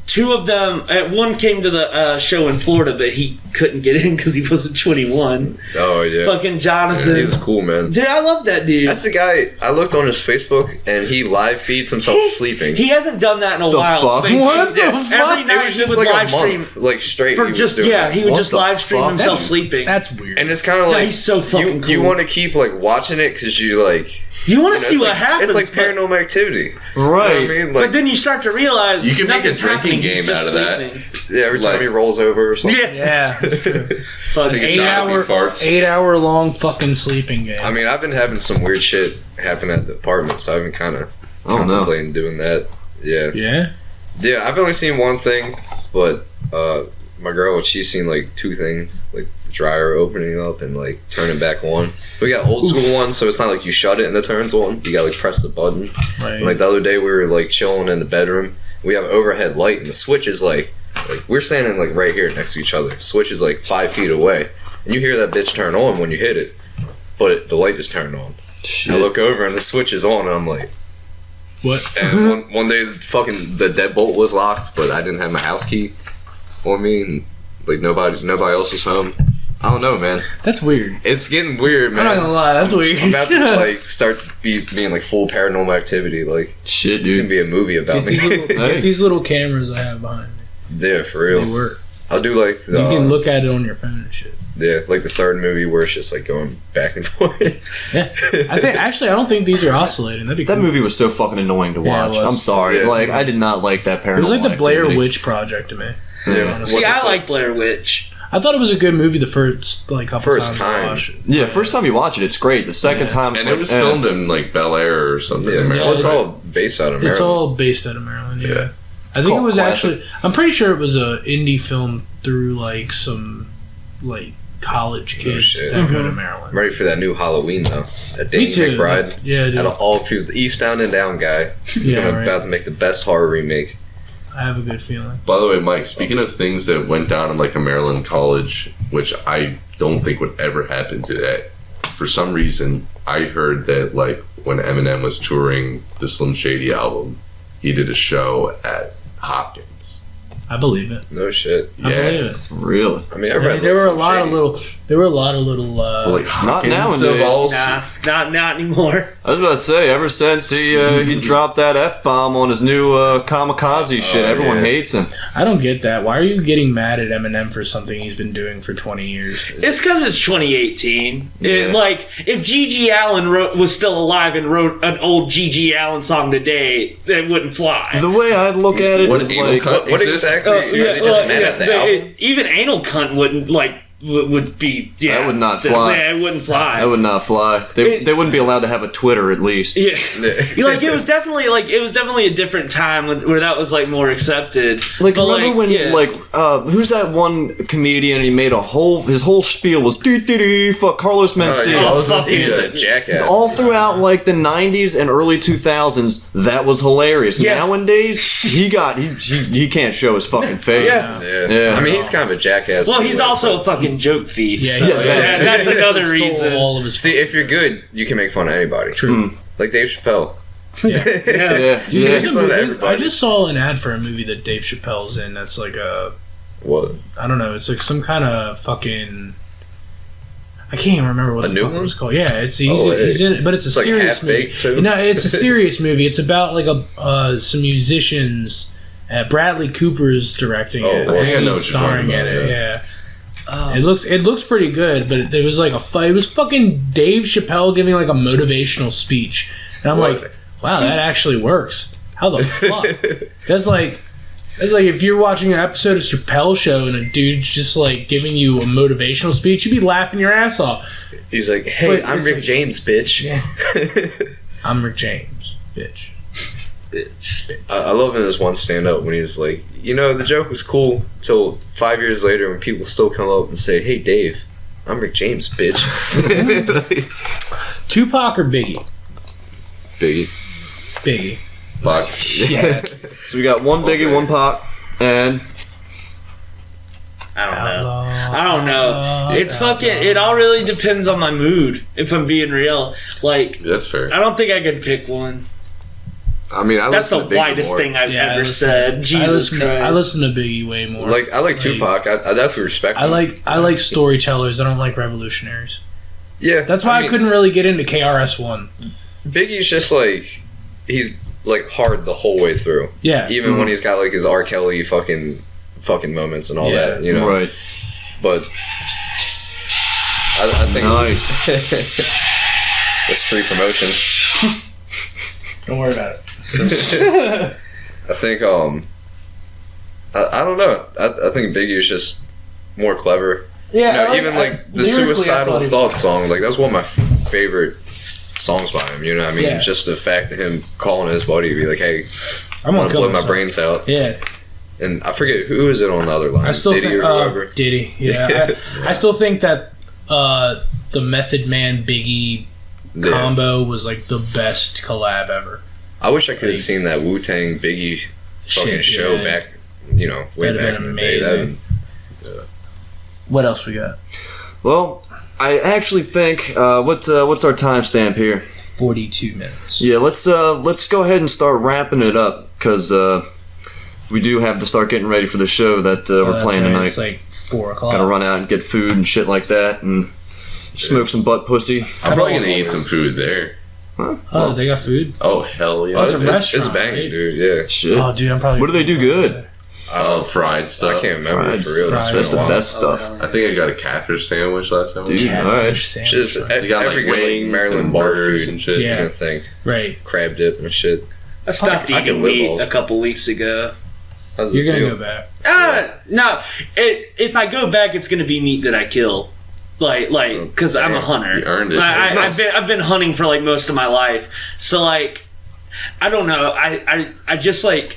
two of them. One came to the show in Florida, but he couldn't get in because he wasn't 21. Oh yeah. Fucking Jonathan. Yeah, he was cool, man. Dude, I love that dude. That's the guy. I looked on his Facebook and he live feeds himself sleeping. He hasn't done that in a while. fuck? But What the every fuck? night It was he just would like live a stream month, like straight. for he was just doing that. he would What just the live stream fuck? himself sleeping. That's weird. And it's kind of like he's so fucking you cool. want to keep like watching it because you like. You want to You know, see it's what like, happens. It's like but- paranormal activity. Right. You know what I mean? Like, But then you start to realize You can make a nothing's drinking happening, he's game just out of that. sleeping. yeah, every time like- he rolls over or something. Yeah. Yeah, that's true. Fuck, Take a 8 shot if he hour, farts. 8 hour long fucking sleeping game. I mean, I've been having some weird shit happen at the apartment, so I've been kind of Oh, no. contemplating doing that. Yeah. Yeah. I've only seen one thing, but my girl, she's seen like 2 things, like the dryer opening up and like turning back on. We got old school ones, so it's not like you shut it and it turns on. You gotta like press the button. Right. And, like the other day, we were like chilling in the bedroom. We have overhead light, and the switch is like we're standing like right here next to each other. Switch is like 5 feet away, and you hear that bitch turn on when you hit it, but the light just turned on. Shit. I look over and the switch is on, and I'm like, What? and one day, the deadbolt was locked, but I didn't have my house key on me, and like nobody else was home. I don't know, man. That's weird. It's getting weird, man. I'm not gonna lie, that's weird. I'm about to like start being like full paranormal activity. Like Shit, it's gonna dude. be a movie about me. Get these little cameras I have behind me. Yeah, for They real. work. I'll do like You can look at it on your phone and shit. yeah, like the third movie where it's just like going back and forth. Yeah. I don't think these are oscillating. That'd be That cool. movie was so fucking annoying to Yeah, it watch. was. I'm sorry. Yeah. Like, I did not like that paranormal It was like the Blair Activity. Witch Project to me. Yeah. Honestly. See, I like Blair Witch. I thought it was a good movie the first like couple First times time. I watched it. Yeah, first time you watch it, it's great. The second time, it's And like, it was filmed in like Bel Air or something. Yeah, in well, it's Maryland. all based out of Maryland. It's all based out of Maryland, yeah. I think it Cult was classic. actually I'm pretty sure it was a indie film through like some like college kids shit. that go to Maryland. I'm ready for that new Halloween though. That Me Danny too. McBride. Yeah, dude. Out of all people, the Eastbound and Down guy. He's Yeah, right. about to make the best horror remake. I have a good feeling. By the way, Mike, speaking of things that went down in like a Maryland college, which I don't think would ever happen today, for some reason, I heard that like when Eminem was touring the Slim Shady album, he did a show at Hopkins. I believe it. No shit. I believe it. Really? I mean, I read There were a Slim lot of Shady. little. There were a lot of little. Like Not Hopkins nowadays. of all- Not anymore. I was about to say, ever since he dropped that F-bomb on his new kamikaze shit, everyone yeah. hates him. I don't get that. Why are you getting mad at Eminem for something he's been doing for 20 years? It's because it's 2018. Yeah. Like, if G.G. Allen was still alive and wrote an old G.G. Allen song today, it wouldn't fly. The way I'd look at it What is evil like, cunt What exists? exactly? Are they just mad at the album? Even anal cunt wouldn't would be That would not fly. Yeah, it wouldn't fly. that would not fly. They wouldn't be allowed to have a Twitter at least. Yeah, like it was definitely a different time where that was like more accepted. Like But, remember when who's that one comedian? He made his whole spiel was fuck Carlos Mencia. yeah. Oh, fuck He's a it. jackass. All throughout like the 90s and early 2000s, that was hilarious. Yeah. Nowadays, he can't show his fucking face. Yeah. Yeah. I mean, he's kind of a jackass. Well, he's anyway, also but- a fucking joke thief. Yeah, so yeah, that's another Stole reason. all of his See, if you're good, you can make fun of anybody. True. Like Dave Chappelle. Yeah. Yeah, Dude, yeah. there's a It's not movie- everybody. I just saw an ad for a movie that Dave Chappelle's in. That's like a, What? I don't know. It's like some kind of fucking. I can't even remember what A the new fuck it one? was called. Yeah, he's hey. in it, but it's a It's like serious movie. Half-Baked, too? No, it's a serious movie. It's about like some musicians. Bradley Cooper's directing Oh, it. well, I think I know He's what you're talking starring in about, it. yeah. Yeah. It looks pretty good, but it was like it was fucking Dave Chappelle giving like a motivational speech, and I'm What? like, wow, that actually works. How the fuck? That's like if you're watching an episode of Chappelle Show and a dude's just like giving you a motivational speech, you'd be laughing your ass off. He's like, hey, But I'm it's Rick like- James, bitch. I'm Rick James, bitch. I love in this one stand-up when he's like, you know, the joke was cool till 5 years later when people still come up and say, hey, Dave, I'm Rick James, bitch. Tupac or Biggie? Biggie. Biggie. Fuck. Yeah. So we got one Biggie, one Pac, and I don't know. It's fucking. It all really depends on my mood. If I'm being real, like That's fair. I don't think I could pick one. I mean, I That's the listen to Biggie widest more. thing I've Yeah, I ever listen- said. Jesus Christ. I listen to Biggie way more. Like, I like Tupac. I definitely respect him. I like storytellers. I don't like revolutionaries. Yeah. That's why I mean, couldn't really get into KRS-One. Biggie's just like, he's like hard the whole way through. Yeah. Even when he's got like his R. Kelly fucking moments and all Yeah. that, you know? right. But I think Nice. it's free promotion. Don't worry about it. I think I don't know. I think Biggie is just more clever. Yeah. Even like the Suicidal Thoughts song, like that was one of my favorite songs by him. You know what I mean? Yeah. Just the fact of him calling his buddy, be like, "Hey, I'm I gonna want to kill blow my myself. brains out." Yeah. And I forget who is it on the other line. I still Diddy think or whoever. Diddy. Yeah. I still think that the Method Man Biggie Yeah. combo was like the best collab ever. I wish I could have seen that Wu-Tang Biggie fucking Shit, show yeah. back. You know, way That'd back have in been the day. amazing. What else we got? Well, I actually think what's our timestamp here? 42 minutes. Yeah, let's go ahead and start wrapping it up because we do have to start getting ready for the show that we're That's playing right, tonight. It's like 4 o'clock. Gotta run out and get food and shit like that and smoke some butt pussy. I'm probably gonna eat some food there. Oh, they got food? Oh hell yeah! Oh, It's a it's restaurant, banging, right? dude. Yeah. Shit. Oh, dude, I'm probably. What do they do good? Fried stuff. I can't remember Fried for real. stuff. That's the been a while. best stuff. I think I got a catfish sandwich last time. Dude, Catfish alright. sandwich, Just right. You got every like good, wings Maryland and bar burgers food and shit. Yeah. kind of thing. Right. Crab dip and shit. I stopped I can eating live meat off. a couple weeks ago. How's You're it gonna feel? go back. No. If I go back, it's gonna be meat that I kill. Like, because I'm a hunter. You earned it. I've been hunting for like most of my life. So like, I don't know. I just like.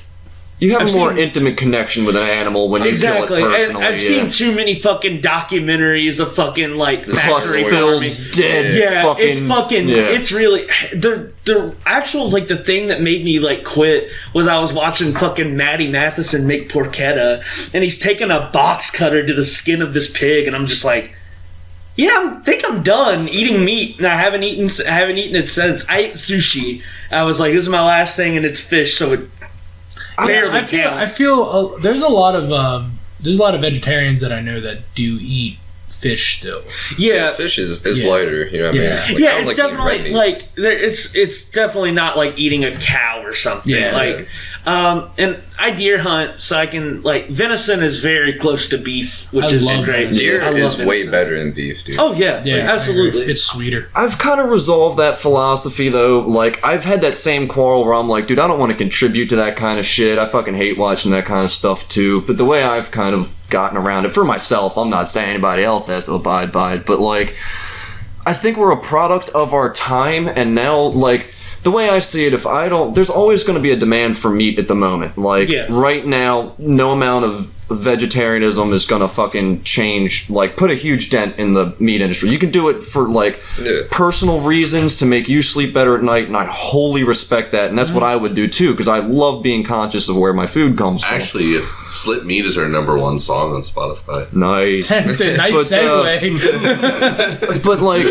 You have a more intimate connection with an animal when you kill it personally. I've seen too many fucking documentaries of fucking like pus-filled dead. It's really the actual like the thing that made me like quit was I was watching fucking Matty Matheson make porchetta, and he's taking a box cutter to the skin of this pig, and I'm just like, yeah, I think I'm done eating meat, and I haven't eaten it since. I ate sushi. I was like, this is my last thing, and it's fish, so it barely counts. I feel there's a lot of vegetarians that I know that do eat fish still. Yeah, fish is lighter. You know what I mean? Like, it's definitely like it's definitely not like eating a cow or something. Yeah. And I deer hunt, so I can like venison is very close to beef, which is great. Deer is way better than beef, dude. Oh yeah, absolutely. It's sweeter. I've kind of resolved that philosophy though. Like I've had that same quarrel where I'm like, dude, I don't want to contribute to that kind of shit. I fucking hate watching that kind of stuff too. But the way I've kind of gotten around it for myself, I'm not saying anybody else has to abide by it, but like I think we're a product of our time, and now like the way I see it, there's always going to be a demand for meat at the moment. Like right now, no amount of vegetarianism is going to fucking change, like put a huge dent in the meat industry. You can do it for like personal reasons to make you sleep better at night, and I wholly respect that, and that's what I would do too, because I love being conscious of where my food comes from. Actually, Slit Meat is our #1 song on Spotify. Nice. It's a nice segue. But like,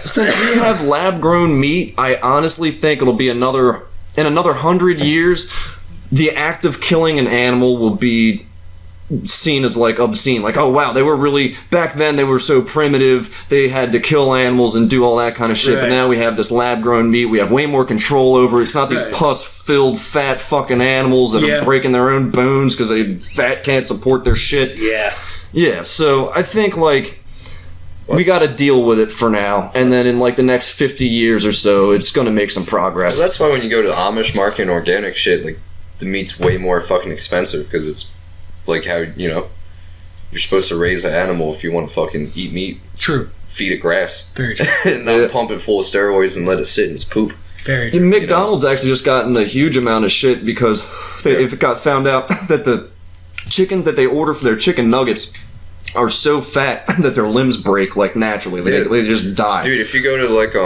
since we have lab-grown meat, I honestly think it'll be in another 100 years, the act of killing an animal will be seen as like obscene. Like, oh wow, they were really, back then they were so primitive, they had to kill animals and do all that kind of shit, but now we have this lab-grown meat, we have way more control over it. It's not these pus-filled fat fucking animals that are breaking their own bones because fat can't support their shit. So I think like we got to deal with it for now, and then in like the next 50 years or so, it's going to make some progress. Well, that's why when you go to the Amish market and organic shit, like the meat's way more fucking expensive, because it's like how, you know, you're supposed to raise an animal if you want to fucking eat meat. True. Feed it grass. Very true. And not pump it full of steroids and let it sit in its poop. Very true. McDonald's actually just gotten a huge amount of shit because if it got found out that the chickens that they order for their chicken nuggets are so fat that their limbs break like naturally. They just die. Dude, if you go to like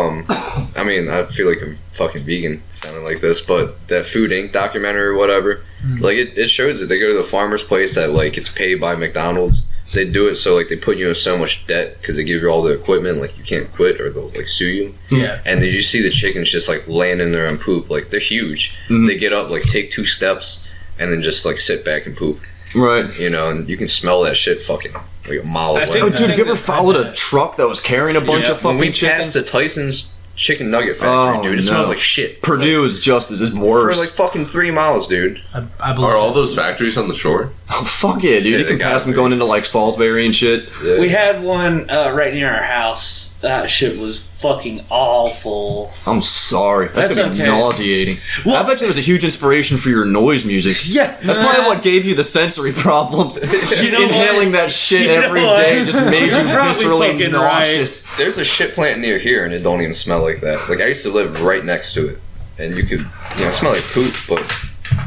I mean, I feel like I'm fucking vegan sounding like this, but that Food Inc. documentary or whatever, like it shows it. They go to the farmer's place that like it's paid by McDonald's. They do it so like they put you in so much debt because they give you all the equipment, like you can't quit or they'll like sue you. Yeah. And then you see the chickens just like laying in their own poop. Like they're huge. They get up, like take 2 steps and then just like sit back and poop. Right. You know, and you can smell that shit fucking like a mile away. Oh, dude, have you ever followed a truck that was carrying a bunch of fucking chickens? When we passed the Tyson's chicken nugget factory, dude, it smells like shit. Purdue is just as worse. For like fucking 3 miles, dude. I believe Are all those factories on the shore? Oh, fuck yeah, dude. You can pass them going into like Salisbury and shit. Yeah. We had one right near our house. That shit was fucking awful. I'm sorry. That's gonna be nauseating. Well, I bet you it was a huge inspiration for your noise music. Yeah. That's probably what gave you the sensory problems. Inhaling that shit every day just made you viscerally nauseous. Right. There's a shit plant near here and it don't even smell like that. Like I used to live right next to it. And you could, you know, smell like poop, but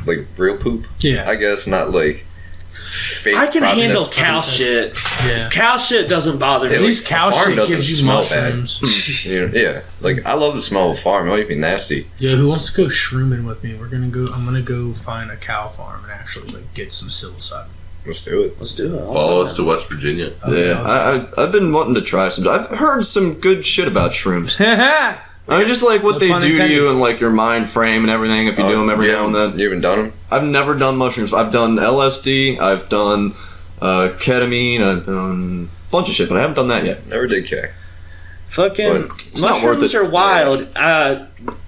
like real poop. Yeah. I guess not like fake. I can handle processed cow shit. Yeah. Cow shit doesn't bother me. At least cow shit gives you mushrooms. Yeah. Like I love the smell of a farm. It might be nasty. Yeah, who wants to go shrooming with me? I'm gonna go find a cow farm and actually like get some psilocybin. Let's do it. Follow us to West Virginia. I've been wanting to try some. I've heard some good shit about shrooms. I mean, just like what they do to you and like your mind frame and everything if you do them every now and then. You haven't done them? I've never done mushrooms. I've done LSD, I've done ketamine, I've done a bunch of shit, but I haven't done that yet. Never did K. Fucking mushrooms are wild.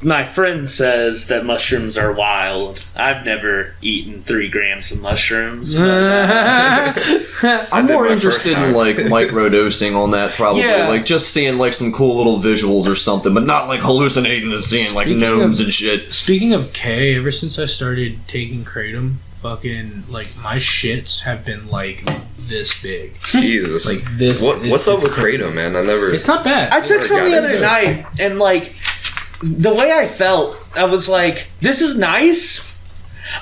My friend says that mushrooms are wild. I've never eaten 3 grams of mushrooms. I'm more interested in like microdosing on that probably. Like just seeing like some cool little visuals or something, but not like hallucinating and seeing like gnomes and shit. Speaking of K, ever since I started taking kratom, fucking like my shits have been like this big. Jesus. Like this. What's up with kratom, man? It's not bad. I took some the other night, and like the way I felt, I was like, this is nice,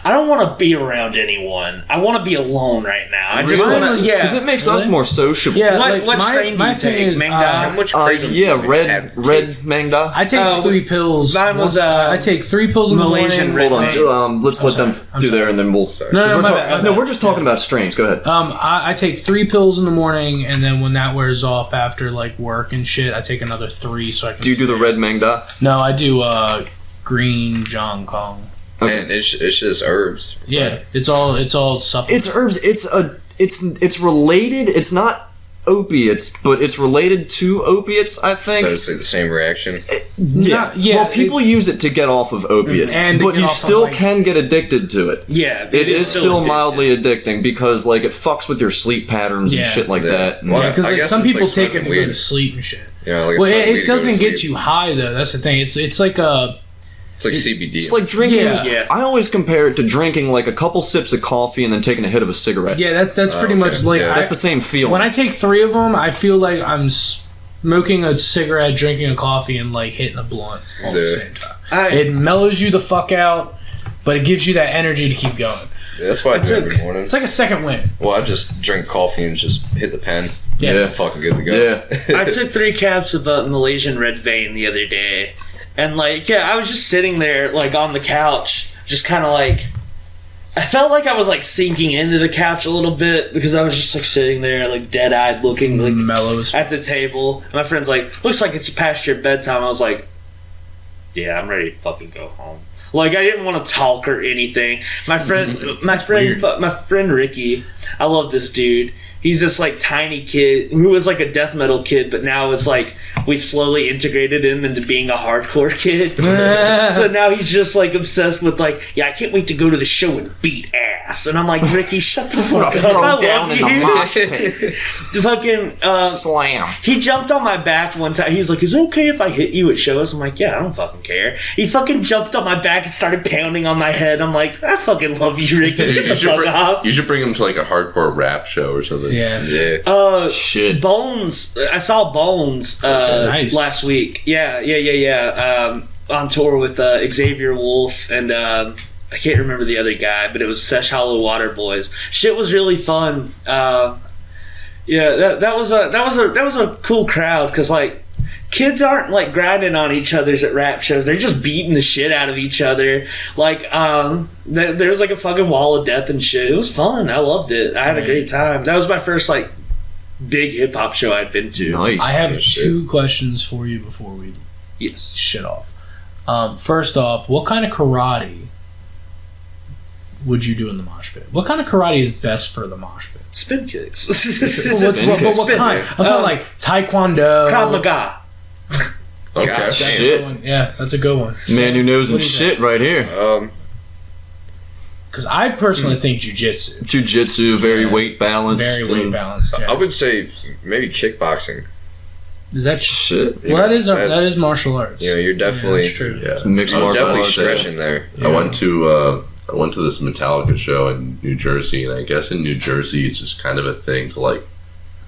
I don't want to be around anyone. I want to be alone right now. I just want to, Because it makes us more sociable. Yeah, What strain do you take? Mangda? How much kratom do you red have to take? Mangda. I take 3 pills. Mine was, I take 3 pills in the Malaysian morning. red Hold on, let's let them do there, and then we'll. No, we're my bad. no, we're just talking about strains. Go ahead. I take 3 pills in the morning, and then when that wears off after like work and shit, I take another 3 so I can. Do you do the red Mangda? No, I do green Jong Kong. Man, it's just herbs. Yeah, it's all supplements. It's herbs. It's related. It's not opiates, but it's related to opiates. I think. So it's like the same reaction. Yeah. Well, people use it to get off of opiates, And to but get you off of, still like- can get addicted to it. Yeah, It is still addictive. mildly addicting because like it fucks with your sleep patterns and Yeah. shit like Yeah. that. Well, Because I like guess some it's people like take it smoking to go weed. to sleep and shit. You know, like Well, smoking weed it to go to doesn't get sleep. you high though. That's the thing. It's like a It's like CBD. It's like drinking. Yeah. I always compare it to drinking like a couple sips of coffee and then taking a hit of a cigarette. yeah. That's pretty okay. much like Yeah. That's the same feeling. when I take 3 of them, I feel like I'm smoking a cigarette, drinking a coffee, and like hitting a blunt all at the Yeah. same time. It mellows you the fuck out, but it gives you that energy to keep going. Yeah, that's why I do every morning. It's like a second win. Well, I just drink coffee and just hit the pen. Yeah. I'm fucking good to go. Yeah. I took 3 caps of Malaysian red vein the other day, and like, yeah, I was just sitting there like on the couch, just kind of like, I felt like I was like sinking into the couch a little bit because I was just like sitting there like dead-eyed looking like Mellows. at the table. And my friend's like, looks like it's past your bedtime. I was like, yeah, I'm ready to fucking go home. Like, I didn't want to talk or anything. My friend Ricky, I love this dude. He's this like tiny kid who was like a death metal kid, but now it's like we've slowly integrated him into being a hardcore kid. So now he's just like obsessed with like, yeah, I can't wait to go to the show and beat ass. And I'm like, Ricky, shut the fuck up. I down love in the you. mosh pit. Fucking Slam. he jumped on my back one time. He was like, is it okay if I hit you at shows? I'm like, yeah, I don't fucking care. He fucking jumped on my back and started pounding on my head. I'm like, I fucking love you, Ricky. Dude, Get the fuck off. you should bring him to like a hardcore rap show or something. Yeah. Yeah. Shit. Bones. I saw Bones Nice. last week. Yeah. On tour with Xavier Wolf and I can't remember the other guy, but it was Sesh Hollow Water Boys. Shit was really fun. Yeah, that was a cool crowd because like kids aren't like grinding on each other's at rap shows. They're just beating the shit out of each other. Like there's like a fucking wall of death and shit. It was fun. I loved it. I had a great time. That was my first like big hip hop show I'd been to. Nice. I have 2 questions for you before we Yes. shit off. First off, what kind of karate would you do in the mosh pit? What kind of karate is best for the mosh pit? Spin kicks. What kind? I'm talking like taekwondo. Krav Maga. Okay. God That's a Shit. good one. Yeah, that's a good one. Man who knows What his do you shit right here. Because I personally think jujitsu. Jiu-jitsu, very weight balanced. Very weight and- balanced. Yeah. I would say maybe kickboxing. Is that Shit. well? That is martial arts. You know, you're definitely that's true. Yeah. Mixed I was martial definitely arts. stretching there. I went to this Metallica show in New Jersey, and I guess in New Jersey it's just kind of a thing to like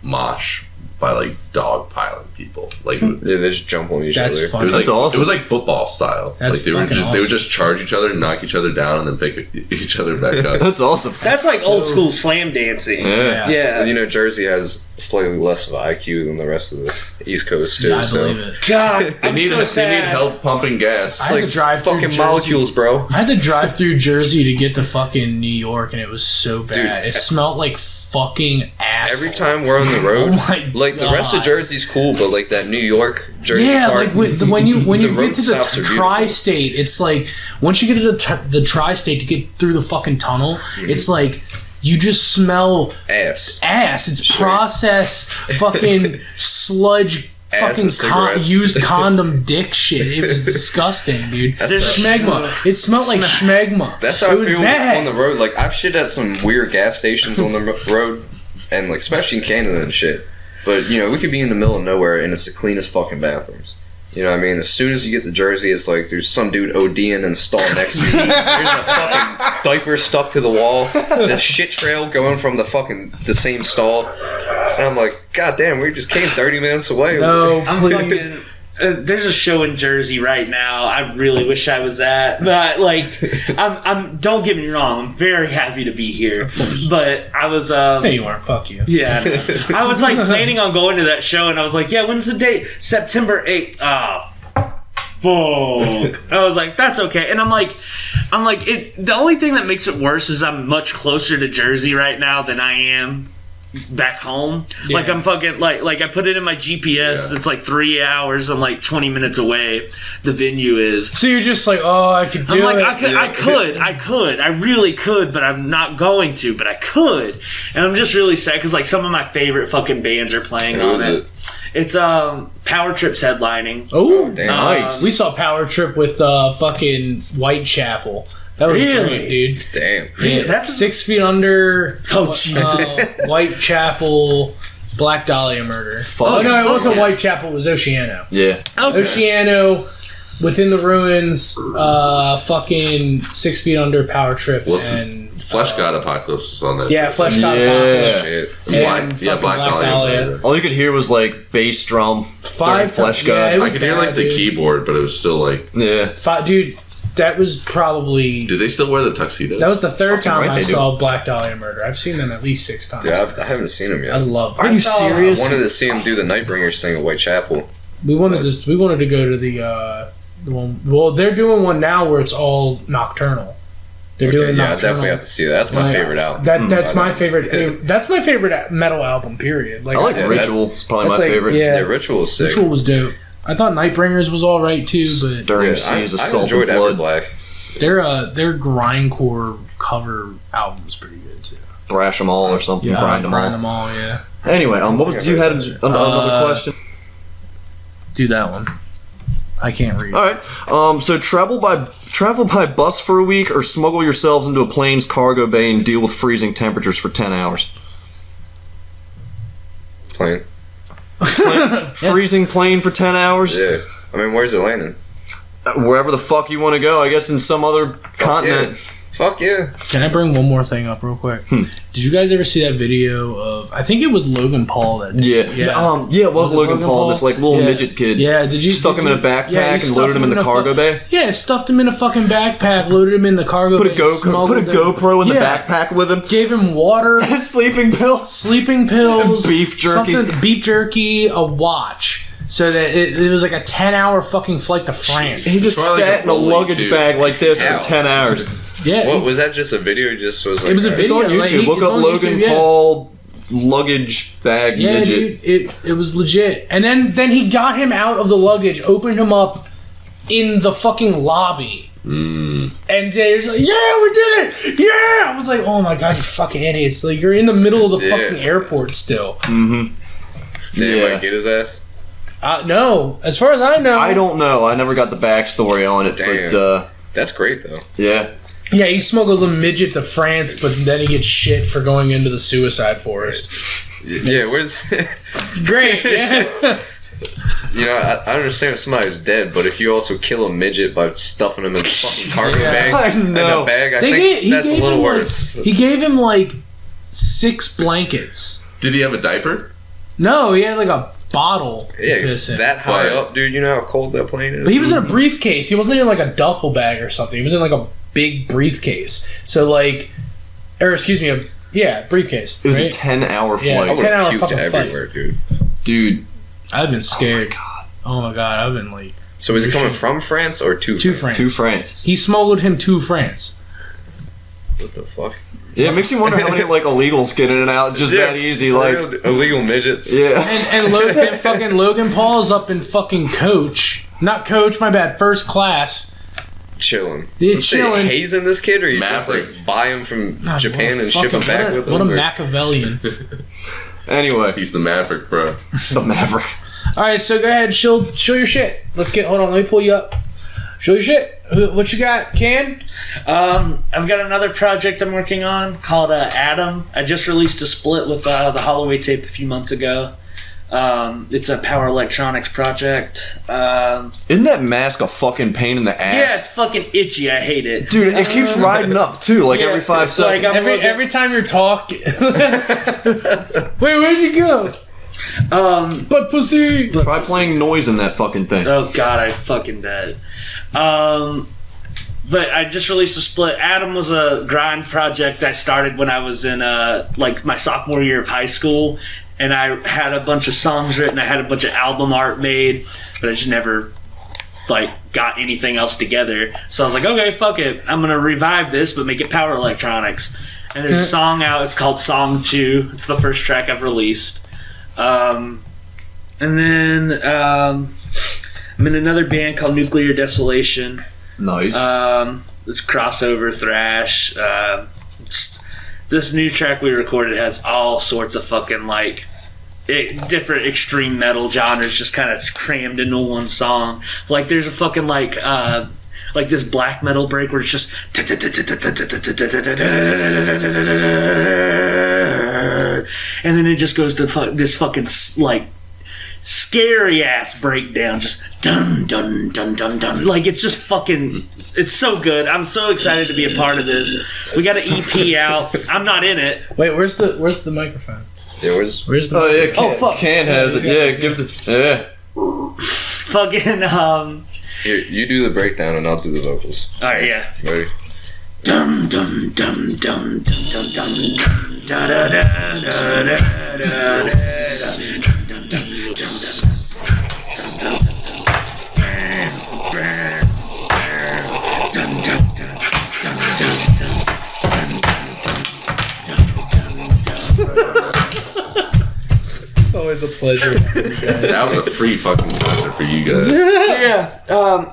mosh by like dogpiling people. Like Yeah, they just jump on each That's other. fun. it was That's like awesome. it was like football style. That's like they would fucking they would awesome. just charge each other, knock each other down, and then pick each other back up. That's awesome. That's like old school slam dancing. Yeah. Yeah. You know, Jersey has slightly less of an IQ than the rest of the East Coast too. Yeah, I so believe it. God, I'm They so need sad. help pumping gas. I had to drive through fucking Jersey. molecules, bro. I had to drive through Jersey to get to fucking New York, and it was so bad. Dude, it smelled like fucking ass. Every time we're on the road, Oh my like the rest of God. Jersey's cool, but like that New York Jersey Yeah, part, like when you the get road to the stops are beautiful. tri-state, it's like once you get to the tri-state to get through the fucking tunnel, it's like you just smell ass. It's processed fucking sludge. Ass Fucking and cigarettes. used condom dick shit. It was disgusting, dude. That's There's bad. schmegma. It smelled like schmegma. That's It how I was feel bad. on the road. Like I've shit at some weird gas stations on the road, and like especially in Canada and shit. But you know, we could be in the middle of nowhere, and it's the cleanest fucking bathrooms. You know what I mean? As soon as you get to Jersey, it's like there's some dude ODing in the stall next to you. There's a fucking diaper stuck to the wall. There's a shit trail going from the same stall. And I'm like, God damn, we just came 30 minutes away. No, I'm please. there's a show in Jersey right now. I really wish I was at, but like, I'm. Don't get me wrong. I'm very happy to be here. But I was. No, you aren't. Fuck you. Yeah, I was like planning on going to that show, and I was like, yeah, when's the date? September 8th. Fuck. I was like, that's okay. And I'm like, the only thing that makes it worse is I'm much closer to Jersey right now than I am back home. Yeah. Like I'm fucking like I put it in my GPS. Yeah. It's like 3 hours and like 20 minutes away. The venue is. So you're just like, oh, I could do it. I really could, but I'm not going to. But I could, and I'm just really sad because like some of my favorite fucking bands are playing on it. It's Power Trip's headlining. Oh, damn. Nice. We saw Power Trip with fucking Whitechapel. That was great, dude. Damn. Yeah, that's 6 Feet Under. Oh, Jesus. Whitechapel, Black Dahlia Murder. Fuck. No, it wasn't Whitechapel. It was Oceano. Yeah. Okay. Oceano, Within the Ruins, fucking 6 Feet Under, Power Trip, and Flesh God Apocalypse was on that. Yeah, show. Flesh God Apocalypse. Yeah, Black Dahlia. All you could hear was like bass drum. during Flesh God. Yeah, I could hear like the keyboard, but it was still like. Yeah. Dude, that was probably. Do they still wear the tuxedos? That was the third time right, I they saw Black Dahlia Murder. I've seen them at least 6 times. Yeah, I haven't seen him yet. I love them. Are you serious? I wanted to see him do the Nightbringers thing at Whitechapel. We wanted to go to the one. Well, they're doing one now where it's all nocturnal. They're doing I nocturnal. definitely have to see that. That's my favorite album. That's my favorite. That's my favorite metal album. Period. I like Ritual. It's probably my favorite. Yeah, Ritual was sick. Ritual was dope. I thought Nightbringers was all right too, but During Seas of I Salt enjoyed and Blood. Everblack. their grindcore cover album is pretty good too. Thrash them all or something. Yeah, grind them all. them all. Yeah. Anyway, what was you had another question? Do that one. I can't read. All right. So travel by bus for a week, or smuggle yourselves into a plane's cargo bay and deal with freezing temperatures for 10 hours. Plane. Freezing plane for 10 hours. Yeah. I mean, where's it landing? Wherever the fuck you want to go. I guess in some other continent. Fuck yeah. Can I bring one more thing up real quick? Did you guys ever see that video of? I think it was Logan Paul that did. Yeah. It was Logan Paul, this like little midget kid. Yeah, did you stuck him in a backpack and loaded him in the cargo bay? Yeah, stuffed him in a fucking backpack, loaded him in the cargo bay. Put a GoPro in the backpack with him. Gave him water, sleeping pills, beef jerky, a watch. So that it was like a 10-hour fucking flight to France. He just sat in a luggage bag like this for 10 hours. Yeah. What was that? Just a video? It just was like. It was a video. It's on YouTube. Look up Logan Paul luggage bag midget. Dude, it was legit. And then he got him out of the luggage, opened him up in the fucking lobby. And Jay's like, yeah, we did it! Yeah! I was like, oh my god, you fucking idiots. Like, you're in the middle of the fucking airport still. Did anybody get his ass? No. As far as I know. I don't know. I never got the backstory on it. Damn. But that's great, though. Yeah. Yeah, he smuggles a midget to France, but then he gets shit for going into the suicide forest. Yeah, where's... Great, yeah. You know, I understand if somebody's dead, but if you also kill a midget by stuffing him in a fucking cargo bag, I know. in a bag, I think that's a little worse. He gave him, 6 blankets. Did he have a diaper? No, he had, a bottle. Yeah, that high up, dude. You know how cold that plane is? But he was in a briefcase. He wasn't in, a duffel bag or something. He was in, a big briefcase. So, briefcase. It was a 10-hour flight. Yeah, 10-hour fucking everywhere, flight. Dude. I've been scared. Oh my god, I've been So is he coming from France or to France? To France. He smuggled him to France. What the fuck? Yeah, it makes you wonder how many illegals get in and out just that easy. Illegal midgets. Yeah. And Logan Paul is up in fucking not coach, my bad, first class. Chilling. Yeah, chilling. Hazing this kid, or you Maverick. just buy him from Japan and ship him back with him? What a Machiavellian. Anyway. He's the Maverick, bro. The Maverick. Alright, so go ahead, show your shit. Hold on, let me pull you up. Show your shit. What you got, Can? I've got another project I'm working on called Adam. I just released a split with the Holloway tape a few months ago. It's a power electronics project. Isn't that mask a fucking pain in the ass? Yeah, it's fucking itchy. I hate it. Dude, it keeps riding up too, every 5 seconds. Every time you're talking. Wait, where'd you go? But pussy. Try playing noise in that fucking thing. Oh god, I fucking bet. But I just released a split. Adam was a grind project I started when I was in like my sophomore year of high school, and I had a bunch of songs written. I had a bunch of album art made, but I just never like got anything else together. So I was like, okay, fuck it, I'm gonna revive this, but make it power electronics. And there's a song out. It's called Song 2. It's the first track I've released. And then I'm in another band called Nuclear Desolation. Nice. It's crossover thrash. This new track we recorded has all sorts of fucking like different extreme metal genres just kind of crammed into one song. Like there's a fucking like this black metal break where it's just and then it just goes to this fucking like scary ass breakdown, just dun dun dun dun dun. Like it's just fucking, it's so good. I'm so excited to be a part of this. We got an EP out. I'm not in it. Wait, where's the microphone? Yeah, where's the? Oh yeah, fuck. Can has it. Yeah, give the Fucking Here, you do the breakdown and I'll do the vocals. All right, yeah. Ready? Dum dum dum dum dum dum dum. Da da da da da da da. It's always a pleasure. That was a free fucking concert for you guys. Yeah,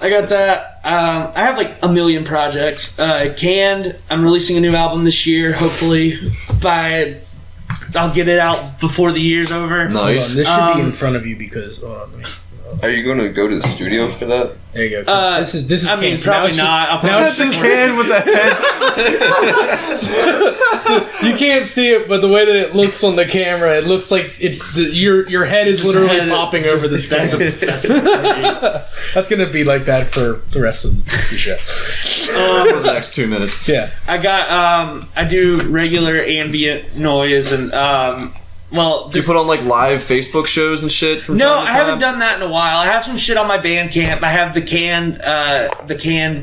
I got that. I have like a million projects. Cann'd, I'm releasing a new album this year. Hopefully, I'll get it out before the year's over. Nice. Hold on, this should be in front of you because. Hold on, let me. Are you going to go to the studio for that? There you go. 'Cause this is. I mean, Cann'd, so now probably it's just- not. I'll now probably it's That's his hand with the head. You can't see it, but the way that it looks on the camera, it looks like your head is literally popping over the screen. That's gonna be like that for the rest of the show. For the next 2 minutes. Yeah. I got I do regular ambient noise and Do you put on like live Facebook shows and shit from no, time to I time? haven't done that in a while. I have some shit on my Bandcamp. I have the Cann'd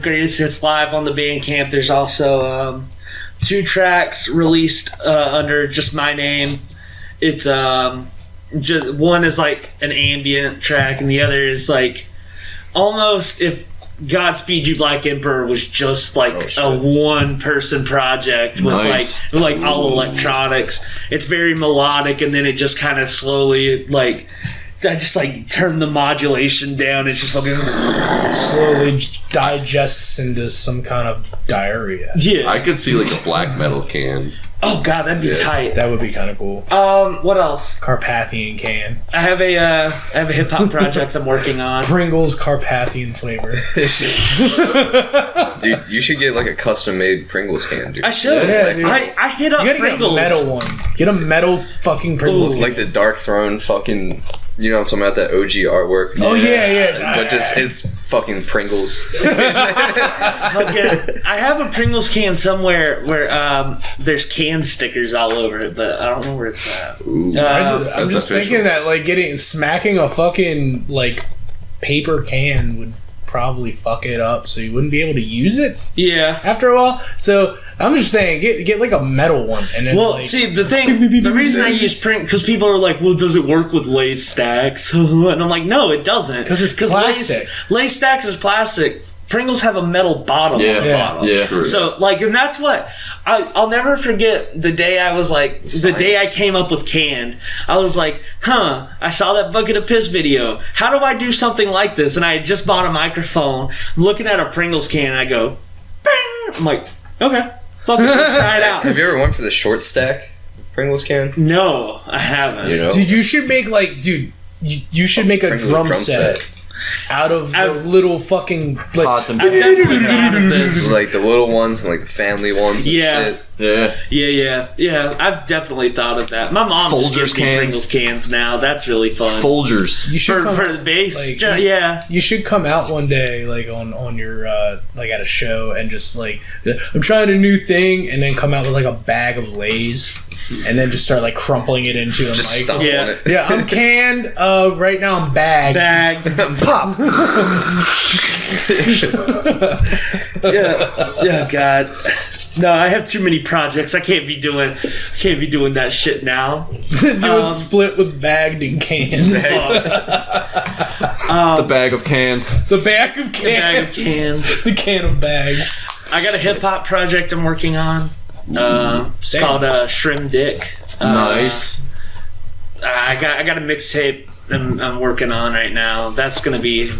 Greatest Hits Live on the Bandcamp. There's also 2 tracks released under just my name. It's just one is like an ambient track, and the other is like almost if Godspeed You Black Emperor was just like a one-person project with Nice. like all electronics. It's very melodic, and then it just kind of slowly like I just like turn the modulation down. It's just fucking Slowly digests into some kind of diarrhea. yeah. I could see like a black metal can. Oh god, that'd be tight. That would be kind of cool. What else? Carpathian can. I have a hip hop project I'm working on. Pringles Carpathian flavor. Dude, you should get like a custom made Pringles can, dude. I should. Yeah, dude. I hit up You gotta Pringles. get a metal one. Get a metal fucking Pringles. Like the Dark Throne fucking, you know what I'm talking about, that OG artwork. Oh yeah. But just, it's fucking Pringles. Okay. I have a Pringles can somewhere where there's can stickers all over it, but I don't know where it's at. I'm That's just official. thinking that like smacking a fucking like paper can would probably fuck it up, so you wouldn't be able to use it Yeah. after a while. So I'm just saying, get like a metal one, and then Well, like, see, the reason I use because people are like, well, does it work with lace stacks? And I'm like, no, it doesn't. 'Cause it's plastic. Lace stacks is plastic. Pringles have a metal bottom on the bottom. Yeah. True. So, like, and that's what I'll never forget the day I was like, the day I came up with Cann'd. I was like, I saw that bucket of piss video. How do I do something like this? And I had just bought a microphone. I'm looking at a Pringles can, and I go, bang! I'm like, okay, fuck it, let's try it out. Have you ever went for the short stack Pringles can? No, I haven't. You know? dude, you should make like, you should make a Pringles drum set out of the I've- little fucking like. Pots and I've definitely thought of this. Like the little ones and like the family ones and Yeah. shit. Yeah. I've definitely thought of that. My mom Folgers just gives me cans. Pringles cans now. That's really fun. Folgers. You should For the bass. like, Yeah. You should come out one day, like on your like at a show, and just like, I'm trying a new thing, and then come out with like a bag of Lay's, and then just start like crumpling it into a Just mic. stomp on it. Yeah, I'm canned. Right now I'm bagged. Pop. Yeah, God. No, I have too many projects. I can't be doing that shit now. Do it split with bagged and canned. The bag of cans. The bag of cans. Bag of cans. The can of bags. I got a hip hop project I'm working on. It's called Shrimp Dick. Nice. I got a mixtape I'm working on right now. That's gonna be.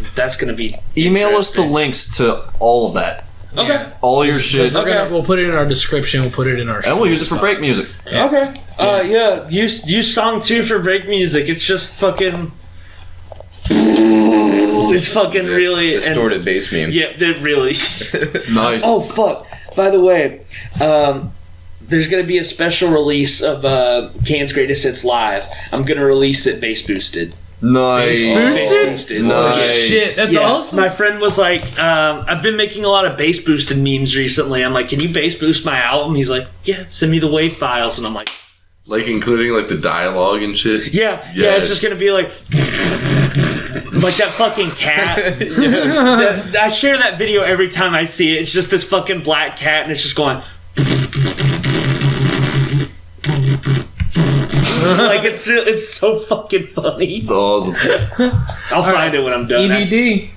Email us the interesting. links to all of that. Okay. All your shit. We'll put it in our description. We'll put it in our. And we'll use it for break music. Okay. Yeah. Use song 2 for break music. It's just fucking. It's fucking really distorted bass meme. Yeah, it really. Nice. Oh fuck! By the way, there's gonna be a special release of Cann's Greatest Hits live. I'm gonna release it bass boosted. Nice. Bass boosted. Nice. Shit, that's awesome. My friend was like, I've been making a lot of bass boosted memes recently. I'm like, can you bass boost my album? He's like, yeah, send me the WAV files. And I'm like, Like including like the dialogue and shit. yeah, it's just gonna be like that fucking cat. I share that video every time I see it. It's just this fucking black cat, and it's just going. Like it's so fucking funny. It's awesome. I'll find it when I'm done. EBD.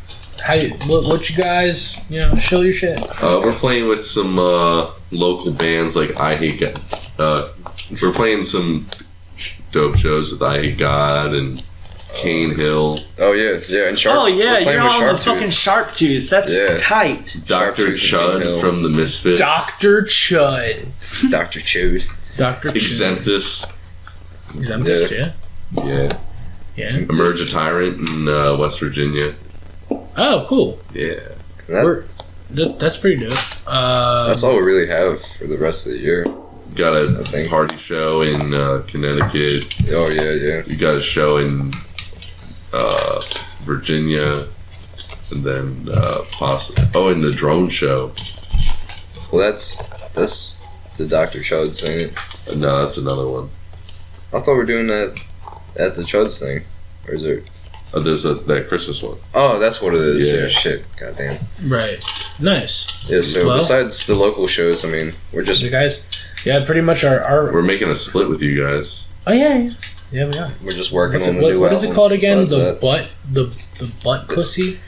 What you guys, show your shit. We're playing with some local bands like I Hate God. We're playing some dope shows with I Hate God and Cane Hill, Oh yeah, and Sharp. Oh yeah, we're playing you're with on the Sharp fucking Tooth. Sharp Tooth. That's Yeah. tight. Dr. Cane Hill. Chud from the Misfits, Dr. Chud. Dr. Chode. Dr. Chud. Exemptus, Exemptus, yeah. yeah, Emerge a Tyrant in West Virginia. Oh, cool. Yeah. That's pretty dope. That's all we really have for the rest of the year. Got I a think. party show in Connecticut. Oh yeah. You got a show in Virginia, and then in the drone show. Well, that's the Dr. Chuds thing. No, that's another one. I thought we were doing that at the Chuds thing, or is there? There's that Christmas one. Oh, that's what it is. Yeah. Yeah, shit. Goddamn. Right. Nice. Yeah. So Well- besides the local shows, I mean, we're just You guys, pretty much our We're making a split with you guys. oh yeah, we are. working on the new What is it album called again? besides The that. butt pussy.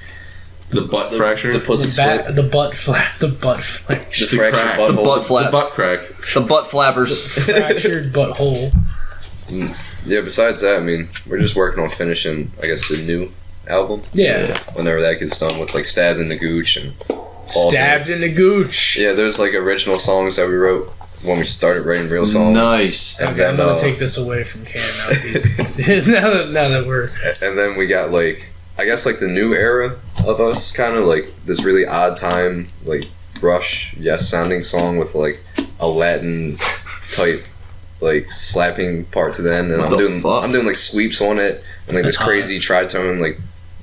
The butt fracture. The pussy split. The butt flap. The butt flap. The fractured crack. butthole. The butt the flaps. butt crack. The butt flappers. Fractured butthole. Yeah. Besides that, I mean, we're just working on finishing, I guess, the new album. Yeah. Whenever that gets done with like Stabbed in the Gooch and all Stabbed in the gooch. Yeah, there's like original songs that we wrote when we started writing real songs. Nice. And Okay, then, I'm gonna take this away from Cam now. now that we're and then we got like, I guess like the new era of us, kind of like this really odd time, like Rush, yes, sounding song with like a Latin type like slapping part to the end, and What I'm the doing fuck? like sweeps on it, and like this That's crazy tritone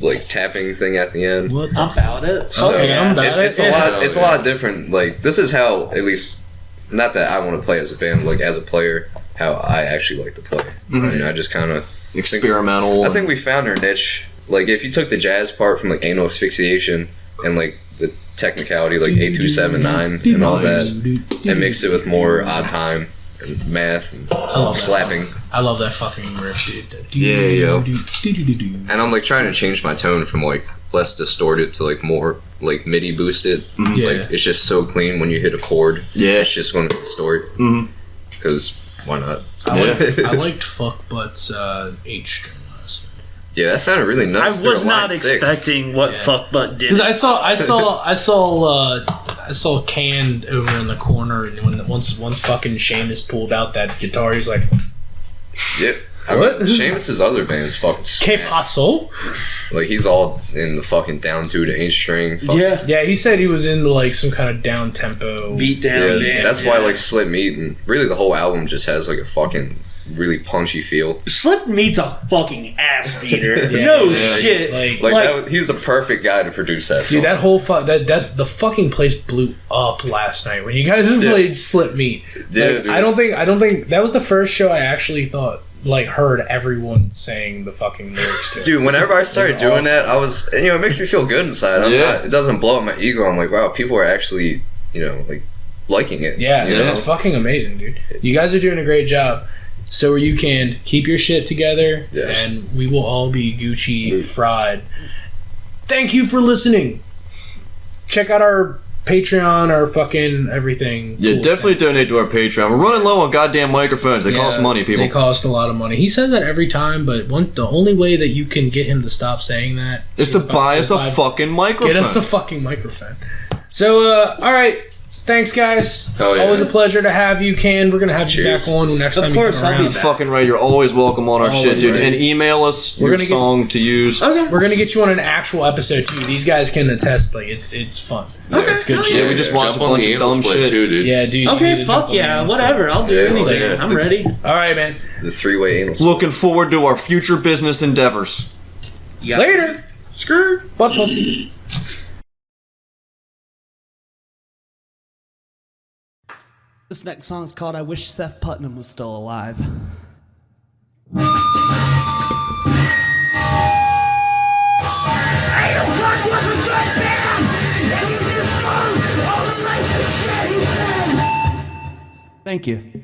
like tapping thing at the end. what? I'm about it. So, Okay, I'm about it's it. a Yeah. lot. It's a lot different. Like this is how, at least, not that I want to play as a band, like as a player, how I actually like to play. I mean, I just kind of Experimental. I think we found our niche. Like if you took the jazz part from like anal asphyxiation and like the technicality, like 8279 and all that, and mixed it with more odd time and math and love that slapping. I love that fucking riff, dude. Yeah, yo. And I'm like trying to change my tone from like less distorted to like more like MIDI boosted. Yeah. Like it's just so clean when you hit a chord. Yeah. It's just going to distort. Mhm. Because why not? I liked Fuck Butt's H string last. Yeah, that sounded really I nice. was not expecting what fuck butt did. Because I saw Canned over in the corner, and once fucking Seamus pulled out that guitar, he's like, Yep. What? Seamus's other band's fucking Que smack. paso? Like he's all in the fucking down 2 to 8 string. Yeah. Yeah, he said he was into like some kind of down tempo Beat down. Yeah, band, that's why I like Slip Meat, and really the whole album just has like a fucking really punchy feel. Slip Meat's a fucking ass beater. Yeah, no yeah, shit. He's the perfect guy to produce that song. Dude, that whole the fucking place blew up last night when you guys played Slip Meat. Yeah, Like, dude. I don't think that was the first show I actually thought heard everyone saying the fucking lyrics to. Dude, whenever I started doing that, I was, it makes me feel good inside. It doesn't blow up my ego. I'm like, wow, people are actually, liking it. Yeah, you know? it's fucking amazing, dude. You guys are doing a great job. So are you, cann'd. Keep your shit together, Yes. and we will all be Gucci fried. Thank you for listening. Check out our Patreon, our fucking everything. Yeah, Cool definitely thing. donate to our Patreon. We're running low on goddamn microphones. They cost money, people. They cost a lot of money. He says that every time, but the only way that you can get him to stop saying that is to buy us a fucking microphone. Get us a fucking microphone. So, all right. Thanks, guys. Hell yeah. Always a pleasure to have you, cann'd. We're going to have you Cheers. back on next Of time course, you come I'll be around. back. Fucking right. You're always welcome on our Always, shit, dude. right. And email us We're your gonna get- song to use. Okay. We're going to get you on an actual episode, too. These guys can attest. Like, it's fun. Okay, It's good hell shit. Yeah, we just watch Jump a on bunch the of anal dumb split shit. too, dude. Yeah, dude. you need Okay, to fuck jump on yeah, the whatever. I'll do Yeah, anything. yeah. I'm ready. All right, man. The 3-way anal. Looking forward to our future business endeavors. Later. Screw. Butt pussy. This next song's called I Wish Seth Putnam Was Still Alive. Thank you.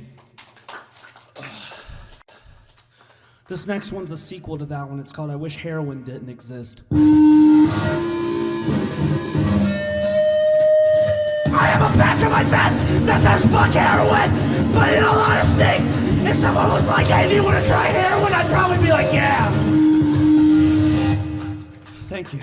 This next one's a sequel to that one. It's called I Wish Heroin Didn't Exist. I have a patch on my vest that says fuck heroin, but in all honesty, if someone was like, hey, do you want to try heroin, I'd probably be like, yeah. Thank you.